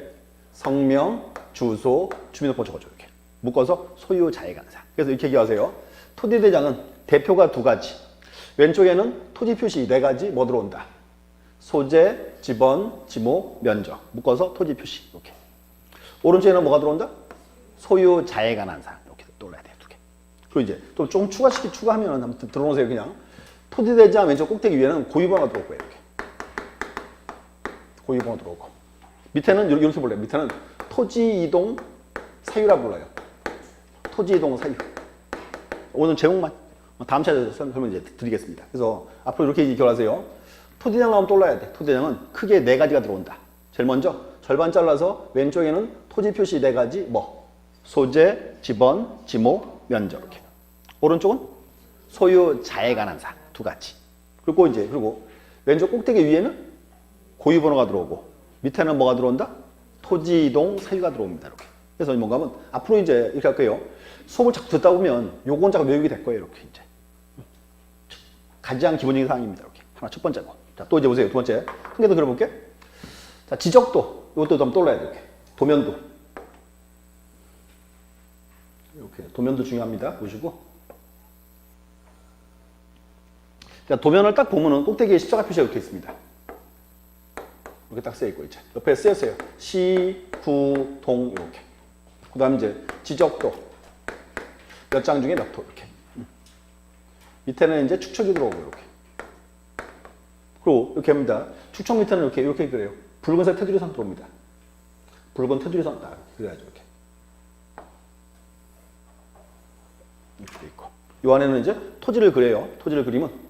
성명, 주소, 주민등록번호 적어줘요. 이렇게 묶어서 소유자에 관한 사항. 그래서 이렇게 얘기하세요. 토지대장은 대표가 2가지. 왼쪽에는 토지 표시 4가지 뭐 들어온다? 소재, 지번, 지목, 면적 묶어서 토지 표시 이렇게. 오른쪽에는 뭐가 들어온다? 소유자에 관한 사항 이렇게 떠올라야 돼요. 2개. 그리고 이제 또 좀 추가하면 한번 들어놓으세요. 그냥 토지대장 왼쪽 꼭대기 위에는 고유번호가 들어올 거예요. 이렇게. 고유번호 들어오고 밑에는 이렇게 볼래요. 밑에는 토지 이동 사유라 불러요. 토지 이동 사유. 오늘 제목만 다음 차례에서 설명 이제 드리겠습니다. 그래서 앞으로 이렇게 기억하세요. 토지대장 나오면 떠올라야 돼. 토지대장은 크게 4가지가 들어온다. 제일 먼저 절반 잘라서 왼쪽에는 토지 표시 4가지 뭐 소재, 지번, 지목, 면적 이렇게. 오른쪽은 소유자에 관한 사항 2가지. 그리고 왼쪽 꼭대기 위에는 고유번호가 들어오고 밑에는 뭐가 들어온다? 토지 이동 사유가 들어옵니다. 이렇게. 그래서 뭔가 하면 앞으로 이제 이렇게 할 거예요. 수업을 자꾸 듣다 보면 요건 자꾸 외우게 될 거예요. 이렇게 이제. 가장 기본적인 사항입니다. 이렇게. 하나 첫 번째고. 자, 또 이제 보세요. 2번째. 한 개 더 그려볼게. 자, 지적도. 이것도 한번 떠올라야 돼요. 이렇게. 도면도. 이렇게. 도면도 중요합니다. 보시고. 자, 도면을 딱 보면은 꼭대기에 십자가 표시가 이렇게 있습니다. 이렇게 딱 쓰여 있고 이제 옆에 쓰였어요. 시, 구, 동 이렇게. 그다음 이제 지적도 몇 장 중에 몇 호 이렇게. 밑에는 이제 축척이 들어오고 이렇게. 그리고 이렇게 합니다. 축척 밑에는 이렇게 그래요. 붉은색 테두리선 들어옵니다. 붉은 테두리선 딱 그래야죠 이렇게. 이렇게 돼 있고. 이 안에는 이제 토지를 그려요. 토지를 그리면.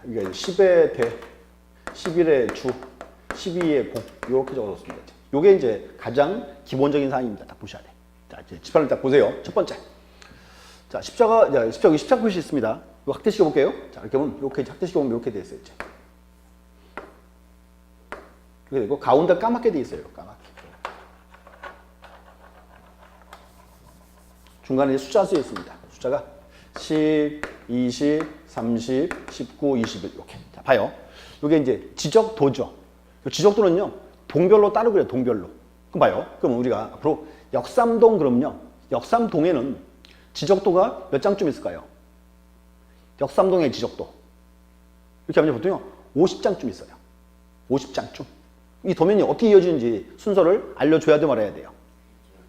이게 10의 대, 11의 주, 12의 공 이렇게 적어줬습니다. 이게 이제 가장 기본적인 사항입니다. 딱 보셔야 돼. 자, 이제 집판을 딱 보세요. 첫 번째. 자, 십자가 표시 있습니다. 이거 확대시켜 볼게요. 자, 이렇게 보면 이렇게 확대시켜 보면 이렇게 돼 있어요. 이제. 이렇게 되고 가운데 까맣게 돼 있어요. 까맣게. 중간에 숫자 쓰여 있습니다. 숫자가 10, 20, 30, 19, 21 이렇게. 자, 봐요. 이게 이제 지적도죠. 지적도는요. 동별로 따로 그래요. 동별로. 그럼 봐요. 그럼 우리가 앞으로 역삼동 그럼요. 역삼동에는 지적도가 몇 장쯤 있을까요? 역삼동의 지적도. 이렇게 하면 보통요. 50장쯤 있어요. 50장쯤. 이 도면이 어떻게 이어지는지 순서를 알려줘야 돼 말아야 돼요.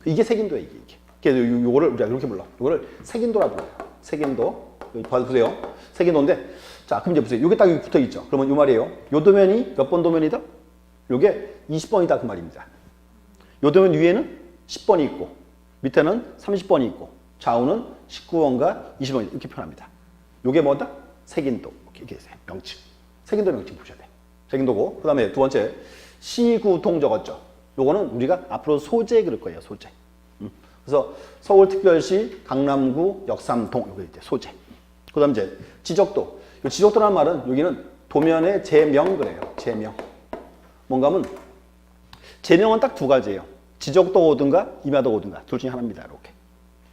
이게 색인도예요. 이게. 그래서 요거를 우리가 이렇게 불러. 요거를 색인도라 불러요. 색인도. 여기 보세요. 색인도인데 자, 그럼 이제 보세요. 요게 딱 붙어 있죠. 그러면 요 말이에요. 요 도면이 몇 번 도면이다? 요게 20번이다 그 말입니다. 요 도면 위에는 10번이 있고 밑에는 30번이 있고 좌우는 19번과 20번 이렇게 표현합니다. 요게 뭐다? 색인도. 이렇게 있어요. 명칭. 색인도 명칭 보셔야 돼. 색인도고. 그 다음에 두 번째 시구동 적었죠. 요거는 우리가 앞으로 소재 그럴 거예요. 소재. 그래서 서울특별시, 강남구, 역삼동 요게 이제 소재. 그 다음 이제 지적도. 이 지적도라는 말은 여기는 도면의 제명 그래요. 제명. 뭔가 하면 제명은 딱 두 가지예요. 지적도 오든가 임야도 오든가 둘 중에 하나입니다. 이렇게.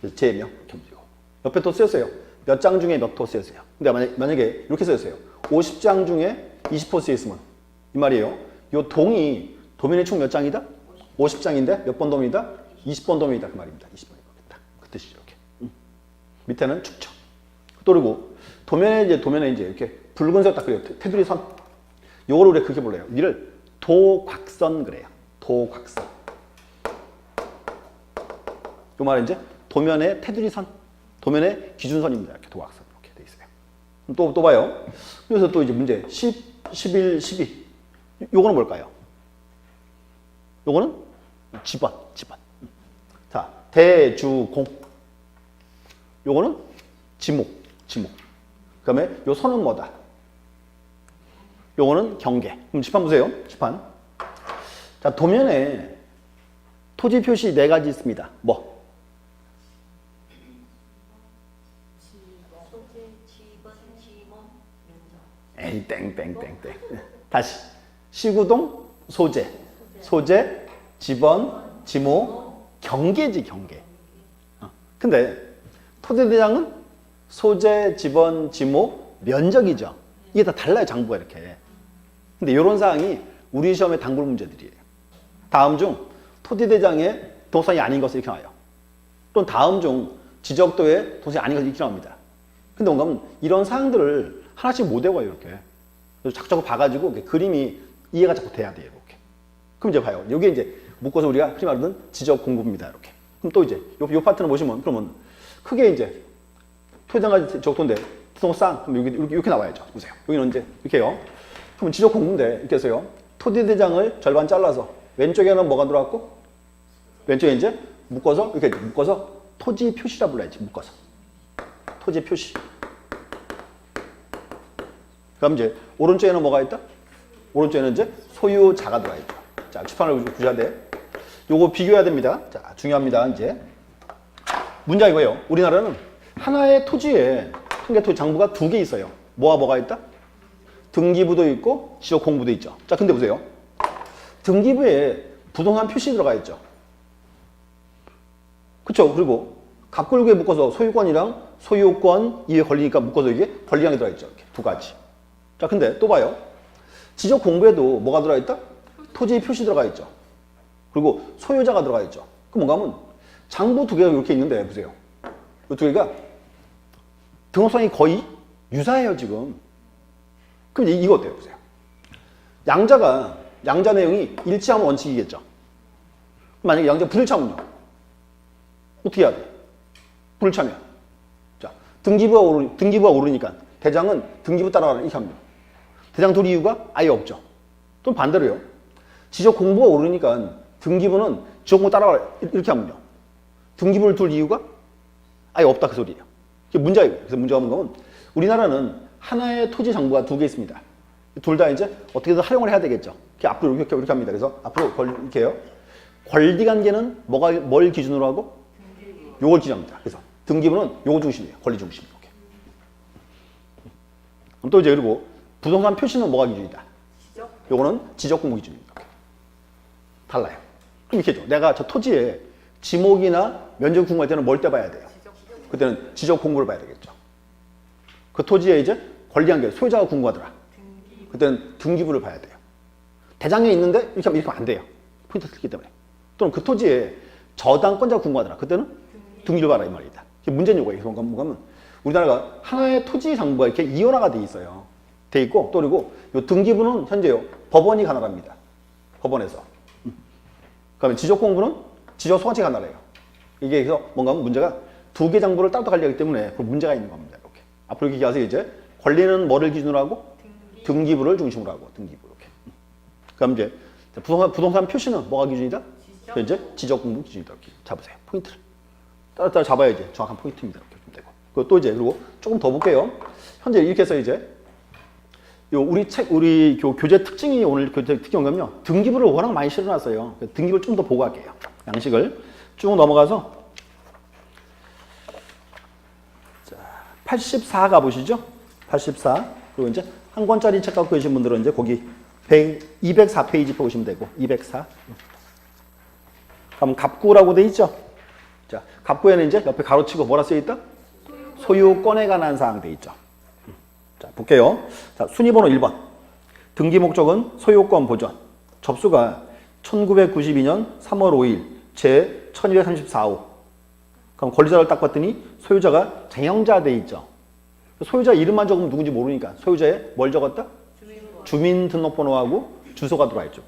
그래서 제명 이렇게 움직이고. 옆에 또 쓰였어요. 몇 장 중에 몇 호 쓰였어요. 근데 만약에 이렇게 쓰였어요. 50장 중에 20호 쓰였으면 이 말이에요. 이 동이 도면의 총 몇 장이다? 50장인데 몇 번 도면이다? 20번 도면이다. 그 말입니다. 20번인 거겠다. 그 뜻이죠. 이렇게. 밑에는 축척. 또 그리고 도면에 이제 이렇게 붉은색 딱 그래요. 테두리 선. 요거를 우리가 그렇게 불러요. 이를 도곽선 그래요. 도곽선. 요 말은 이제 도면의 테두리 선. 도면의 기준선입니다. 이렇게 도곽선. 이렇게 돼 있어요. 또 봐요. 그래서 또 이제 문제 10, 11, 12. 요거는 뭘까요? 요거는 지번. 자, 대주공. 요거는 지목. 그 다음에 요 선은 뭐다? 요거는 경계. 그럼 지판 보세요. 지판. 자, 도면에 토지 표시 네 가지 있습니다. 뭐? 에이, 땡. 다시. 시구동, 소재, 지번, 지목, 경계지, 경계. 근데 토지대장은 소재, 지번, 지목, 면적이죠. 이게 다 달라요, 장부가 이렇게. 근데 이런 사항이 우리 시험의 단골 문제들이에요. 다음 중 토지대장의 동사이 아닌 것을 이렇게 나와요. 또는 다음 중 지적도의 동사이 아닌 것을 이렇게 나옵니다. 근데 뭔가 하면 이런 사항들을 하나씩 못 외워요, 이렇게. 그래서 자꾸 봐가지고 그림이 이해가 자꾸 돼야 돼요, 이렇게. 그럼 이제 봐요. 여기에 이제 묶어서 우리가 흔히 말하는 지적 공부입니다, 이렇게. 그럼 또 이제 요 파트는 보시면 그러면 크게 이제 토지대장까지 지적도인데 부동산 그럼 여기 이렇게 나와야죠. 보세요. 여기는 이제 이렇게 해요. 그럼 지적 공부인데 이렇게 해서요. 토지대장을 절반 잘라서 왼쪽에는 뭐가 들어갔고 왼쪽에 이제 묶어서 이렇게 묶어서 토지 표시라 불러야지. 묶어서 토지 표시. 그럼 이제 오른쪽에는 뭐가 있다? 오른쪽에는 이제 소유자가 들어가 있죠. 자, 추판을 보셔야 돼. 요거 비교해야 됩니다. 자, 중요합니다. 이제 문제가 이거예요. 우리나라는 하나의 토지에 통계토지 장부가 두 개 있어요. 뭐가 있다? 등기부도 있고 지적공부도 있죠. 자, 근데 보세요. 등기부에 부동산 표시 들어가 있죠. 그쵸? 그리고 갑골구에 묶어서 소유권이랑 소유권 이에 걸리니까 묶어서 이게 권리량이 들어가 있죠. 이렇게 두 가지. 자, 근데 또 봐요. 지적공부에도 뭐가 들어가 있다? 토지 표시 들어가 있죠. 그리고 소유자가 들어가 있죠. 그럼 뭔가 하면 장부 두 개가 이렇게 있는데 보세요. 이 두 개가 등록상이 거의 유사해요, 지금. 그럼 이거 어때요? 보세요. 양자 내용이 일치하면 원칙이겠죠. 만약에 양자 불일치하면요. 어떻게 해야 돼? 불일치하면. 자, 등기부가 오르니까 대장은 등기부 따라가라 이렇게 합니다. 대장 둘 이유가 아예 없죠. 또 반대로요. 지적 공부가 오르니까 등기부는 지적 공부 따라가라 이렇게 하면요. 등기부를 둘 이유가 아예 없다 그 소리예요. 이게 문제예요. 그래서 문제가 뭔가 하면 우리나라는 하나의 토지 장부가 두 개 있습니다. 둘 다 이제 어떻게든 활용을 해야 되겠죠. 이렇게 앞으로 이렇게 합니다. 그래서 앞으로 이렇게 해요. 권리관계는 뭘 기준으로 하고? 요걸 기준합니다. 그래서 등기부는 요거 중심이에요. 권리 중심. 이렇게. 그럼 또 이제 그리고 부동산 표시는 뭐가 기준이다? 요거는 지적 공부 기준입니다. 달라요. 그럼 이렇게 죠 내가 저 토지에 지목이나 면적 궁금할 때는 뭘 떼봐야 돼요? 그때는 지적 공고를 봐야 되겠죠. 그 토지에 이제 권리한 게 소유자가 궁금하더라. 그때는 등기부를 봐야 돼요. 대장에 있는데 이렇게 하면 안 돼요. 포인트 틀기 때문에. 또는 그 토지에 저당권자가 궁금하더라. 그때는 등기를 봐라 이 말이다. 이게 문제는 이거예요. 그러면 우리나라가 하나의 토지 상부가 이렇게 이원화가 돼 있어요. 돼 있고 또 그리고 이 등기부는 현재요 법원이 관할합니다. 법원에서. 그다음에 지적공부는 지적소관청이 관할해요. 이게 그래서 뭔가 문제가 두 개 장부를 따로 관리하기 때문에 그 문제가 있는 겁니다. 이렇게 앞으로 이렇게 가서 이제 권리는 뭐를 기준으로 하고 등기부를 중심으로 하고 등기부 이렇게. 그럼 이제 부동산 표시는 뭐가 기준이다? 이제 지적공부 기준이다. 이렇게 잡으세요. 포인트를 따로 잡아야지 정확한 포인트입니다. 이렇게 좀 되고. 그리고 또 이제 그리고 조금 더 볼게요. 현재 이렇게 해서 이제 우리 교재 특징이 오늘 교재 특징이 뭔가요? 등기부를 워낙 많이 실어놨어요. 등기부를 좀 더 보고 갈게요. 양식을 쭉 넘어가서 84 가보시죠. 84. 그리고 이제 한 권짜리 책 갖고 계신 분들은 이제 거기 204페이지 보시면 되고 204. 그럼 갑구라고 돼 있죠. 자, 갑구에는 이제 옆에 가로치고 뭐라 써 있다? 소유권에 관한 사항 돼 있죠. 자, 볼게요. 자, 순위번호 1번. 등기 목적은 소유권 보존. 접수가 1992년 3월 5일 제 1234호. 그럼 권리자를 딱 봤더니 소유자가 장영자 돼 있죠. 소유자 이름만 적으면 누군지 모르니까 소유자에 뭘 적었다? 주민등록번호하고 주소가 들어와 있죠.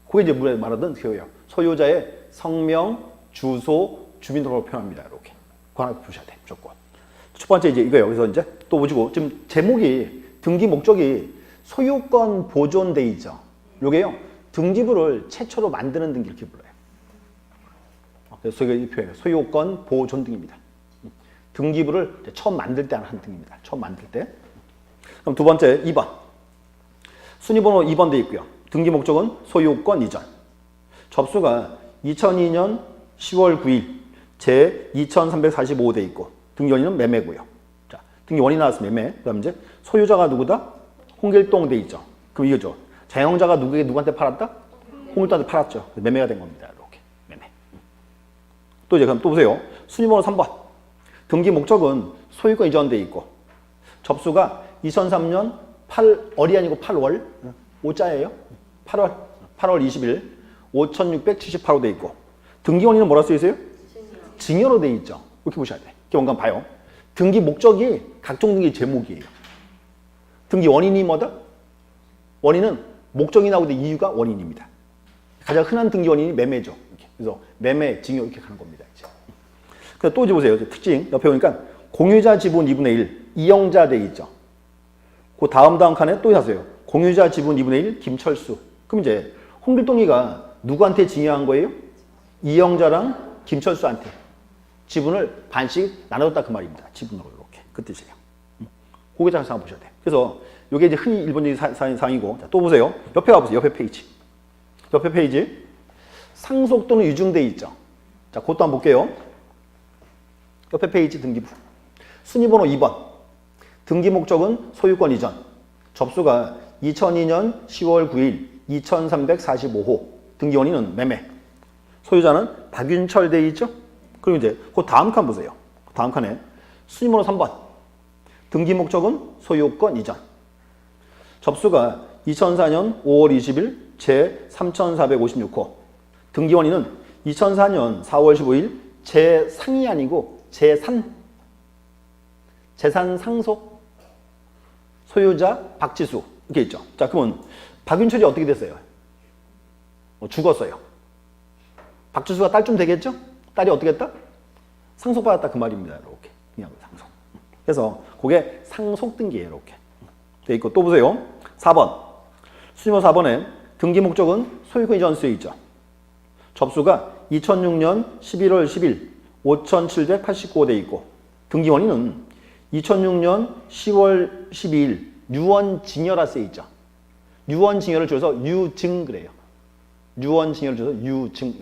그게 이제 말하던 그거예요. 소유자의 성명, 주소, 주민등록을 표현합니다. 이렇게. 그거 하나 보셔야 돼. 무조건. 첫 번째 이제 이거예요. 그래서 이제 또 보시고 지금 제목이 등기 목적이 소유권 보존돼 있죠. 요게요. 등기부를 최초로 만드는 등기 이렇게 불러요. 그래서 이 표현이에요. 소유권 보존 등입니다. 등기부를 처음 만들 때 하는 등입니다. 처음 만들 때. 그럼 두 번째 2번. 순위번호 2번 돼 있고요. 등기 목적은 소유권 이전. 접수가 2002년 10월 9일 제 2345 돼 있고 등기원인은 매매고요. 자, 등기원인 나왔으면 매매. 그다음 이제 소유자가 누구다? 홍길동 돼 있죠. 그럼 이거죠. 자영자가 누구한테 팔았다? 홍길동한테 팔았죠. 매매가 된 겁니다. 이렇게 매매. 또 이제 그럼 또 보세요. 순위번호 3번. 등기 목적은 소유권 이전돼 있고 접수가 2003년 8월이 아니고 8월 5자예요. 8월 20일 5678호 돼 있고 등기원인은 뭐라 써 있어요? 증여로 돼 있죠. 이렇게 보셔야 돼. 이렇게 뭔가 봐요. 등기 목적이 각종 등기 제목이에요. 등기 원인이 뭐다? 원인은 목적이 나오는데 이유가 원인입니다. 가장 흔한 등기 원인이 매매죠. 이렇게. 그래서 매매, 증여 이렇게 가는 겁니다. 이제. 또 이제 보세요. 특징 옆에 보니까 공유자 지분 2분의 1 이영자 돼 있죠. 그 다음 칸에 또 하세요. 공유자 지분 2분의 1 김철수. 그럼 이제 홍길동이가 누구한테 증여한 거예요? 이영자랑 김철수한테 지분을 반씩 나눠줬다 그 말입니다. 지분으로 이렇게 그 뜻이에요. 그게 잘 생각 보셔야 돼요. 그래서 이게 이제 흔히 일본적인 사항이고 자, 또 보세요. 옆에 가보세요. 옆에 페이지. 옆에 페이지 상속 또는 유증돼 있죠. 자, 그것도 한번 볼게요. 옆에 페이지 등기부. 순위번호 2번. 등기 목적은 소유권 이전. 접수가 2002년 10월 9일 2345호. 등기 원인은 매매. 소유자는 박윤철 돼 있죠? 그리고 이제 그 다음 칸 보세요. 다음 칸에 순위번호 3번. 등기 목적은 소유권 이전. 접수가 2004년 5월 20일 제 3456호. 등기 원인은 2004년 4월 15일 재상이 아니고 재산 상속 소유자 박지수 이렇게 있죠. 자, 그러면 박윤철이 어떻게 됐어요? 죽었어요. 박지수가 딸쯤 되겠죠? 딸이 어떻게 했다? 상속받았다 그 말입니다. 이렇게 그냥 상속. 그래서 그게 상속 등기예요. 이렇게 돼 있고 또 보세요. 4번 순위번호 4번에 등기 목적은 소유권 이전 수에 있죠. 접수가 2006년 11월 10일 5789호 돼 있고 등기 원인은 2006년 10월 12일 유언징여라 써 있죠. 유언징여를 줄여서 유증 그래요. 유언징여를 줄여서 유증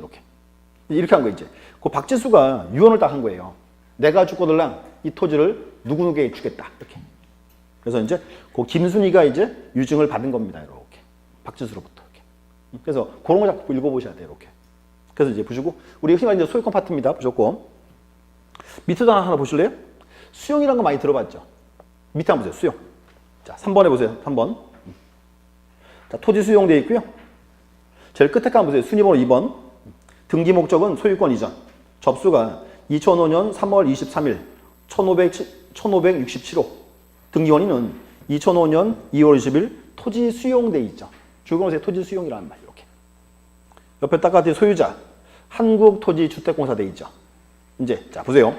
이렇게 한 거 이제. 그 박지수가 유언을 딱 한 거예요. 내가 죽거들랑 이 토지를 누구누구에게 주겠다 이렇게. 그래서 이제 그 김순희가 이제 유증을 받은 겁니다. 이렇게 박지수로부터 이렇게. 그래서 그런 거 자꾸 읽어보셔야 돼요. 이렇게. 그래서 이제 보시고 우리 흔히 말하는 소유권 파트입니다. 무조건. 밑에도 하나 보실래요? 수용이라는 거 많이 들어봤죠? 밑에 한번 보세요. 수용. 자, 3번에 보세요. 3번. 자, 토지 수용되어 있고요. 제일 끝에 거 한번 보세요. 순위번호 2번. 등기 목적은 소유권 이전. 접수가 2005년 3월 23일 1567호. 등기 원인은 2005년 2월 20일 토지 수용돼 있죠. 줄거보세요. 토지 수용이라는 말 이렇게. 옆에 딱같이 소유자 한국토지주택공사 돼 있죠. 이제 자 보세요.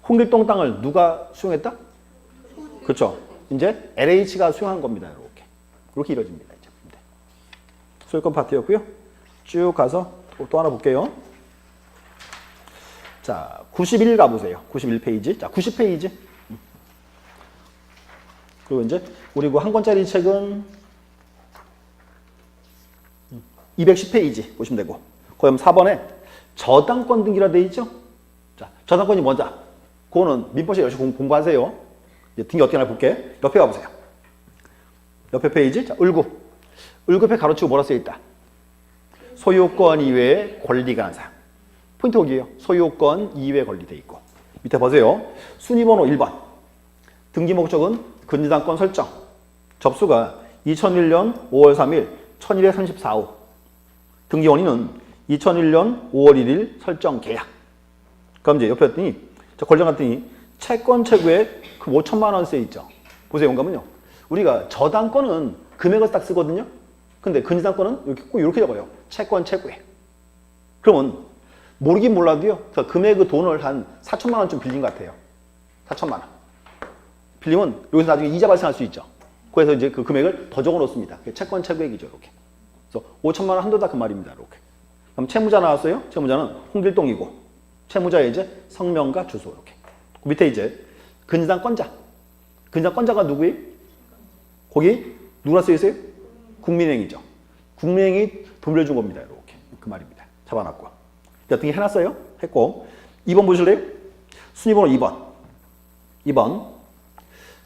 홍길동 땅을 누가 수용했다? 그렇죠. 이제 LH가 수용한 겁니다. 이렇게. 그렇게 이루어집니다. 이제. 네. 소유권 파트였고요. 쭉 가서 또 하나 볼게요. 자, 91 가보세요. 91페이지. 자, 90페이지. 그리고 이제 우리 그 한 권짜리 책은 210페이지 보시면 되고, 그다음 4번에 저당권 등기라 돼 있죠. 자, 저당권이 뭐냐? 그거는 민법시 열심히 공부하세요. 이제 등기 어떻게 하나 볼게. 옆에 가보세요. 옆에 페이지. 자, 을구. 을구에 가로치고 뭐라 써 있다? 소유권 이외의 권리가 난 사람. 포인트 거기에요. 소유권 이외의 권리 돼 있고. 밑에 보세요. 순위번호 1번. 등기 목적은 근저당권 설정. 접수가 2001년 5월 3일 1234호. 등기 원인은 2001년 5월 1일 설정 계약. 그럼 이제 옆에 했더니, 권리장 갔더니 채권 채구에 그 5천만 원 써 있죠. 보세요. 뭔가면요. 우리가 저당권은 금액을 딱 쓰거든요. 근데 근저당권은 이렇게 꼭 이렇게 적어요. 채권 채구에. 그러면 모르긴 몰라도요. 그 금액의 돈을 한 4천만 원쯤 빌린 것 같아요. 4천만 원. 빌리면 여기서 나중에 이자 발생할 수 있죠. 그래서 이제 그 금액을 더 적어 놓습니다. 채권 채구액이죠. 이렇게. 그래서 5천만 원 한도다 그 말입니다. 이렇게. 그럼 채무자 나왔어요. 채무자는 홍길동이고, 채무자의 이제 성명과 주소 이렇게. 그 밑에 이제 근저당권자. 근저당권자가 누구예요? 거기 누가 써 있어요? 국민은행이죠. 국민은행이 돈 빌려준 겁니다. 이렇게. 그 말입니다. 잡아놨고. 자, 등기 해놨어요. 했고. 2번 보실래요? 순위번호 2번. 2번.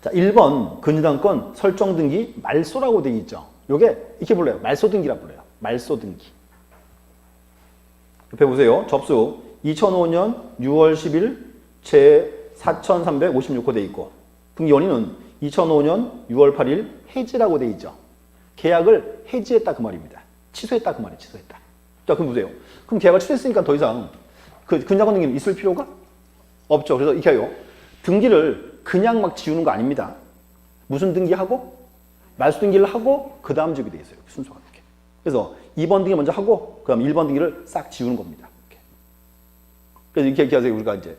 자, 1번 근저당권 설정 등기 말소라고 되어 있죠. 요게 이렇게 불러요. 말소 등기라고 불러요. 말소 등기. 옆에 보세요. 접수 2005년 6월 10일 제 4356호 돼 있고, 등기 원인은 2005년 6월 8일 해지라고 돼 있죠. 계약을 해지했다 그 말입니다. 취소했다 그 말이에요. 취소했다. 자, 그럼 보세요. 그럼 계약을 취소했으니까 더 이상 그 근저당권 등기는 있을 필요가 없죠. 그래서 이렇게 해요. 등기를 그냥 막 지우는 거 아닙니다. 무슨 등기하고 말소 등기를 하고 그 다음 지우게 돼 있어요. 순서가 이렇게. 그래서 2번 등기 먼저 하고 그다음 1번 등기를 싹 지우는 겁니다. 이렇게. 그래서 이렇게 하세요. 우리가 이제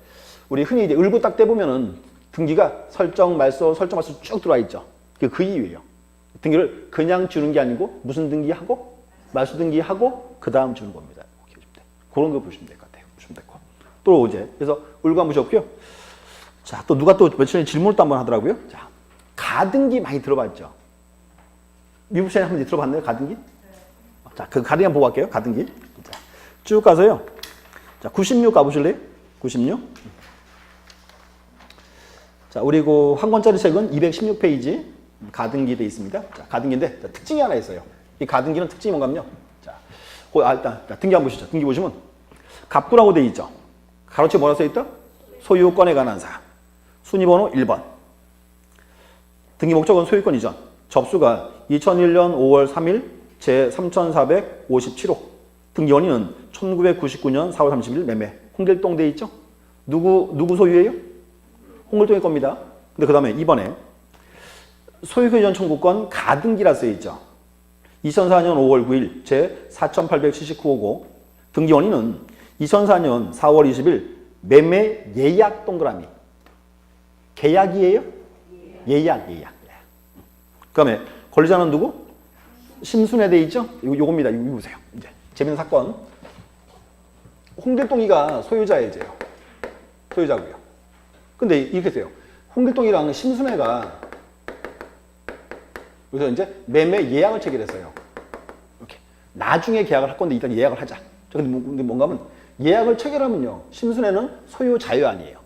우리 흔히 이제 을구 딱 떼보면은 등기가 설정 말소 쭉 들어와 있죠. 그 이유예요. 등기를 그냥 지우는 게 아니고 무슨 등기하고 말소 등기하고 그 다음 지우는 겁니다. 그런 거 보시면 될 것 같아요. 보시면 되고. 또 이제 그래서 을구 한번 보셨고요. 자, 또 누가 또 며칠 전에 질문을 또 한번 하더라고요. 자, 가등기 많이 들어봤죠? 미국 시장에 한번 들어봤나요? 가등기? 자, 그 가등기 한번 보고 갈게요. 가등기. 자, 쭉 가서요. 자, 96 가보실래요? 96. 자, 우리 그 한 권짜리 책은 216페이지 가등기 돼 있습니다. 자, 가등기인데 자, 특징이 하나 있어요. 이 가등기는 특징이 뭔가요? 자, 일단 등기 한번 보시죠. 등기 보시면 갑구라고 돼 있죠. 가로치고 뭐라 써 있다? 소유권에 관한 사항. 순위번호 1번. 등기 목적은 소유권 이전. 접수가 2001년 5월 3일 제 3457호. 등기 원인은 1999년 4월 30일 매매. 홍길동 돼 있죠? 누구 소유예요? 홍길동의 겁니다. 근데 그 다음에 2번에 소유권 이전 청구권 가등기라 써 있죠. 2004년 5월 9일 제 4879호고 등기 원인은 2004년 4월 20일 매매 예약 동그라미. 계약이에요? 예약. 그 다음에 권리자는 누구? 심순애 돼 있죠? 요겁니다. 이거 보세요. 이제 재밌는 사건. 홍길동이가 소유자예요. 소유자고요. 근데 이렇게 돼요. 홍길동이랑 심순애가 여기서 이제 매매 예약을 체결했어요. 이렇게. 나중에 계약을 할 건데 일단 예약을 하자. 근데 뭔가 하면 예약을 체결하면요. 심순애는 소유자유 아니에요.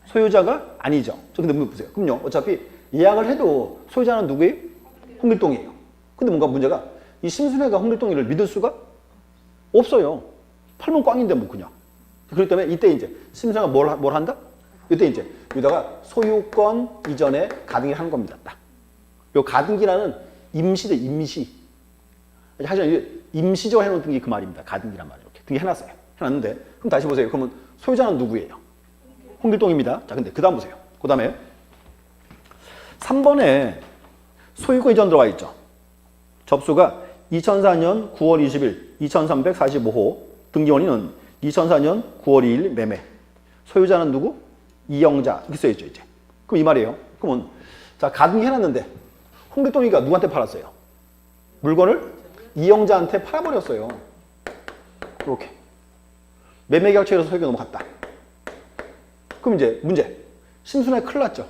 소유자가 아니죠. 근데 보세요. 그럼요. 어차피 예약을 해도 소유자는 누구예요? 홍길동이에요. 근데 뭔가 문제가 이 심순애가 홍길동이를 믿을 수가 없어요. 팔문 꽝인데 뭐 그냥. 그렇기 때문에 이때 이제 심순애가 뭘 한다? 이때 이제 여기다가 소유권 이전에 가등기를 하는 겁니다. 딱. 요 가등기라는 임시죠, 임시. 하지만 임시적으로 해놓은 등기 그 말입니다. 가등기란 말이에요. 이렇게 등기 해놨어요. 해놨는데 그럼 다시 보세요. 그러면 소유자는 누구예요? 홍길동입니다. 자, 근데 그 다음 보세요. 그 다음에 3번에 소유권 이전 들어와 있죠. 접수가 2004년 9월 20일 2345호, 등기원인은 2004년 9월 2일 매매. 소유자는 누구? 이영자. 이렇게 써있죠, 이제. 그럼 이 말이에요. 그러면, 자, 가등기 해놨는데, 홍길동이가 누구한테 팔았어요? 물건을 이영자한테 팔아버렸어요. 이렇게. 매매계약처에서 소유가 넘어갔다. 그럼 이제 문제. 심순애 큰일 났죠?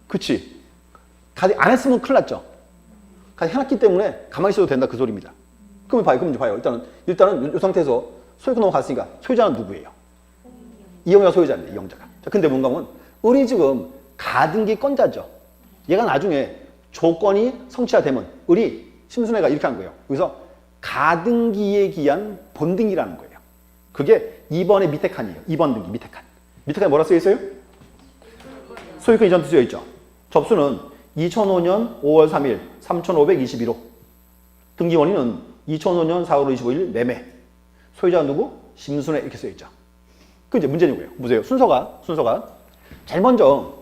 그치. 가등기 안 했으면 큰일 났죠? 가등기 해놨기 때문에 가만히 있어도 된다 그 소리입니다. 그럼 봐요. 그럼 이제 봐요. 일단은 이 상태에서 소유가 넘어갔으니까 소유자는 누구예요? 이영자 소유자입니다. 이영자가. 자, 근데 뭔가 하면 우리 지금 가등기 건자죠. 얘가 나중에 조건이 성취가 되면 우리 심순애가 이렇게 한 거예요. 여기서 가등기에 기한 본등기라는 거예요. 그게 2번의 밑에 칸이에요. 2번 등기 밑에 칸. 밑에 칸에 뭐라 쓰여 있어요? 소유권 이전 쓰여 있죠. 접수는 2005년 5월 3일 3521호. 등기 원인은 2005년 4월 25일 매매. 소유자 누구? 심순애 이렇게 쓰여 있죠. 그 이제 문제는 뭐예요? 보세요. 순서가 제일 먼저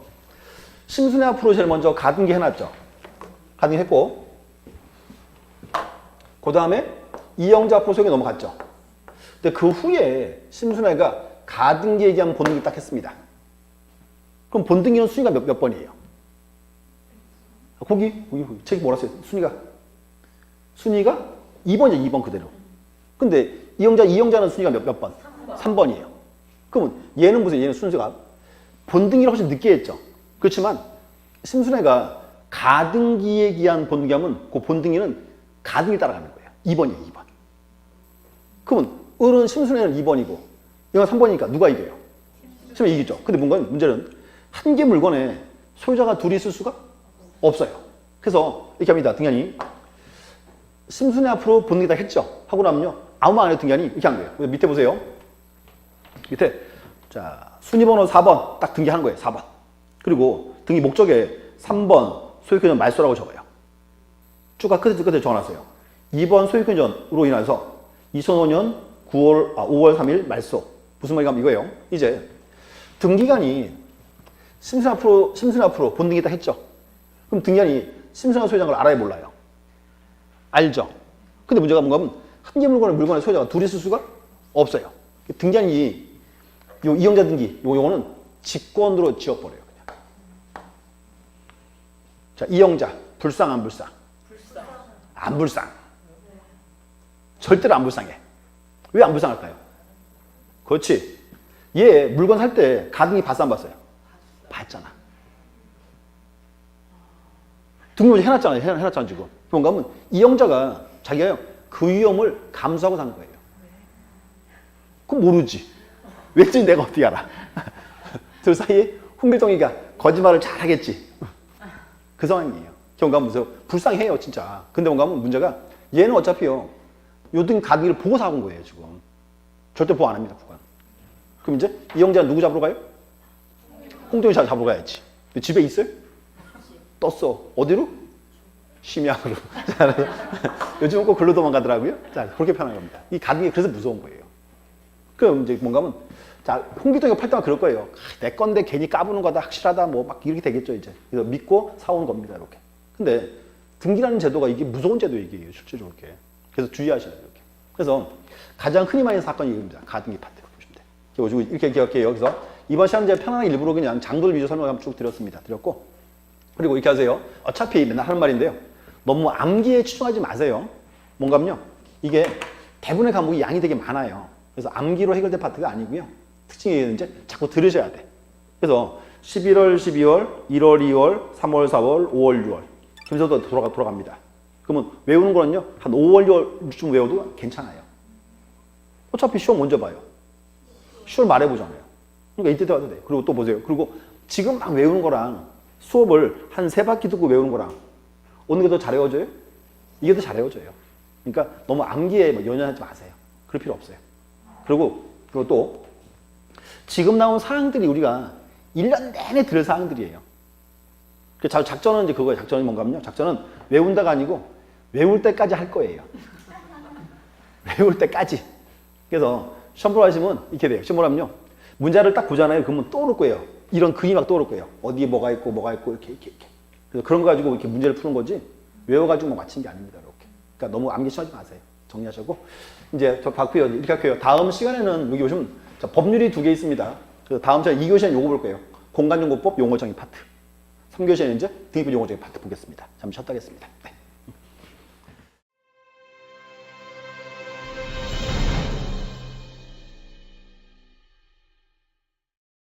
심순애 앞으로 제일 먼저 가등기 해놨죠. 가등기 했고 그 다음에 이영자 앞으로 소유가 넘어갔죠. 근데 그 후에 심순애가 가등기에 대한 본등기 딱 했습니다. 그럼 본등기는 순위가 몇 번이에요? 거기 책이 뭐라 써요? 순위가 2번이죠. 2번 그대로. 근데 이영자는 순위가 몇 번? 3번이에요. 그러면 얘는 무슨 얘는 순서가 본등기를 훨씬 늦게 했죠. 그렇지만 심순애가 가등기에 기한 본등기하면 그 본등기는 가등기 따라가는 거예요. 2번이에요. 2번. 그러면 을은 심순애는 2번이고 이건 3번이니까 누가 이겨요? 심순애 이기죠. 근데 문제는 한 개 물건에 소유자가 둘이 있을 수가 없어요. 그래서 이렇게 합니다. 등기한이 심순애 앞으로 본등기 다 했죠. 하고 나면요. 아무 말 안 해도 등기한이 이렇게 한 거예요. 밑에 보세요. 밑에 자 순위번호 4번 딱 등기하는 거예요. 4번. 그리고 등기 목적에 3번 소유권 이전 말소라고 적어요. 쭉 끝에 적어놨어요. 2번 소유권 이전으로 인해서 2005년 5월 3일 말소. 무슨 말인가 하면 이거예요. 이제 등기관이 심순애 앞으로 본등기 다 했죠. 그럼 등기관이 심순애 소유자인 걸 알아요, 몰라요? 알죠. 근데 문제가 뭔가 하면 한 개 물건의 소유자가 둘이 있을 수가 없어요. 등기관이 이영자 등기 요거는 직권으로 지워버려요. 그냥. 자, 이영자 불상 안 불상? 안 불상. 절대로 안 불쌍해. 왜 안 불쌍할까요? 그렇지. 얘 물건 살 때 가등기 봤어 안 봤어요? 봤잖아. 등록을 해놨잖아 지금. 뭔가 하면 이영자가 자기가 그 위험을 감수하고 산 거예요. 그럼 모르지. 왜지 내가 어떻게 알아? 둘 사이에 홍길동이가 거짓말을 잘 하겠지. 그 상황이에요. 경우가 무슨 불쌍해요 진짜. 근데 뭔가 하면 문제가 얘는 어차피요. 요등 가등기를 보고 사온 거예요 지금. 절대 보호 안 합니다. 그건. 그럼 이제 이영자는 누구 잡으러 가요? 홍길동이 잡으러 가야지. 집에 있어요? 떴어. 어디로? 심야로. 요즘은 꼭 글로 도망가더라고요. 자, 그렇게 편한 겁니다. 이 가등기 그래서 무서운 거예요. 그럼 이제 뭔가 하면 자, 홍길동이가 팔 때만 그럴 거예요. 내 건데 괜히 까부는 거다, 확실하다, 뭐 막 이렇게 되겠죠, 이제. 그래서 믿고 사오는 겁니다, 이렇게. 근데 등기라는 제도가 이게 무서운 제도예요, 이게 실제로 이렇게. 그래서 주의하셔야 돼요, 이렇게. 그래서 가장 흔히 많이 사건이 이겁니다. 가등기 파트 보시면 돼요. 이렇게 기억해요. 여기서 이번 시간 제가 편안하게 일부러 그냥 장들 위주 설명을 쭉 드렸습니다. 드렸고. 그리고 이렇게 하세요. 어차피 맨날 하는 말인데요. 너무 암기에 치중하지 마세요. 뭔가면요. 이게 대부분의 과목이 양이 되게 많아요. 그래서 암기로 해결된 파트가 아니고요. 특징이 이제 자꾸 들으셔야 돼. 그래서 11월, 12월, 1월, 2월, 3월, 4월, 5월, 6월. 그러면서 돌아갑니다. 그러면 외우는 거는요. 한 5월, 6월쯤 외워도 괜찮아요. 어차피 시험 먼저 봐요. 10월 말에 보잖아요. 그러니까 이때 돼도 돼. 그리고 또 보세요. 그리고 지금 막 외우는 거랑 수업을 한 3바퀴 듣고 외우는 거랑 어느 게 더 잘 외워져요? 이게 더 잘 외워져요. 그러니까 너무 암기에 뭐 연연하지 마세요. 그럴 필요 없어요. 그리고 또 지금 나온 사항들이 우리가 1년 내내 들을 사항들이에요. 작전은 이제 그거예요. 작전이 뭔가면요. 작전은 외운다가 아니고 외울 때까지 할 거예요. 외울 때까지. 그래서 시험 보러 가시면 이렇게 돼요. 시험 보러 하면요. 문제를 딱 보잖아요. 그러면 떠오를 거예요. 이런 그림이 막 떠오를 거예요. 어디에 뭐가 있고 이렇게. 그래서 그런 거 가지고 이렇게 문제를 푸는 거지 외워가지고 뭐 맞힌 게 아닙니다. 이렇게. 그러니까 너무 암기 심하지 마세요. 정리하시고. 이제 저 봤고요. 이렇게 할게요. 다음 시간에는 여기 보시면 법률이 2개 있습니다. 그래서 다음 시간에 2교시에는 요거 볼 거예요. 공간용어법 용어정의 파트. 3교시에는 이제 등기부 용어정의 파트 보겠습니다. 잠시 쉬었다 하겠습니다. 네.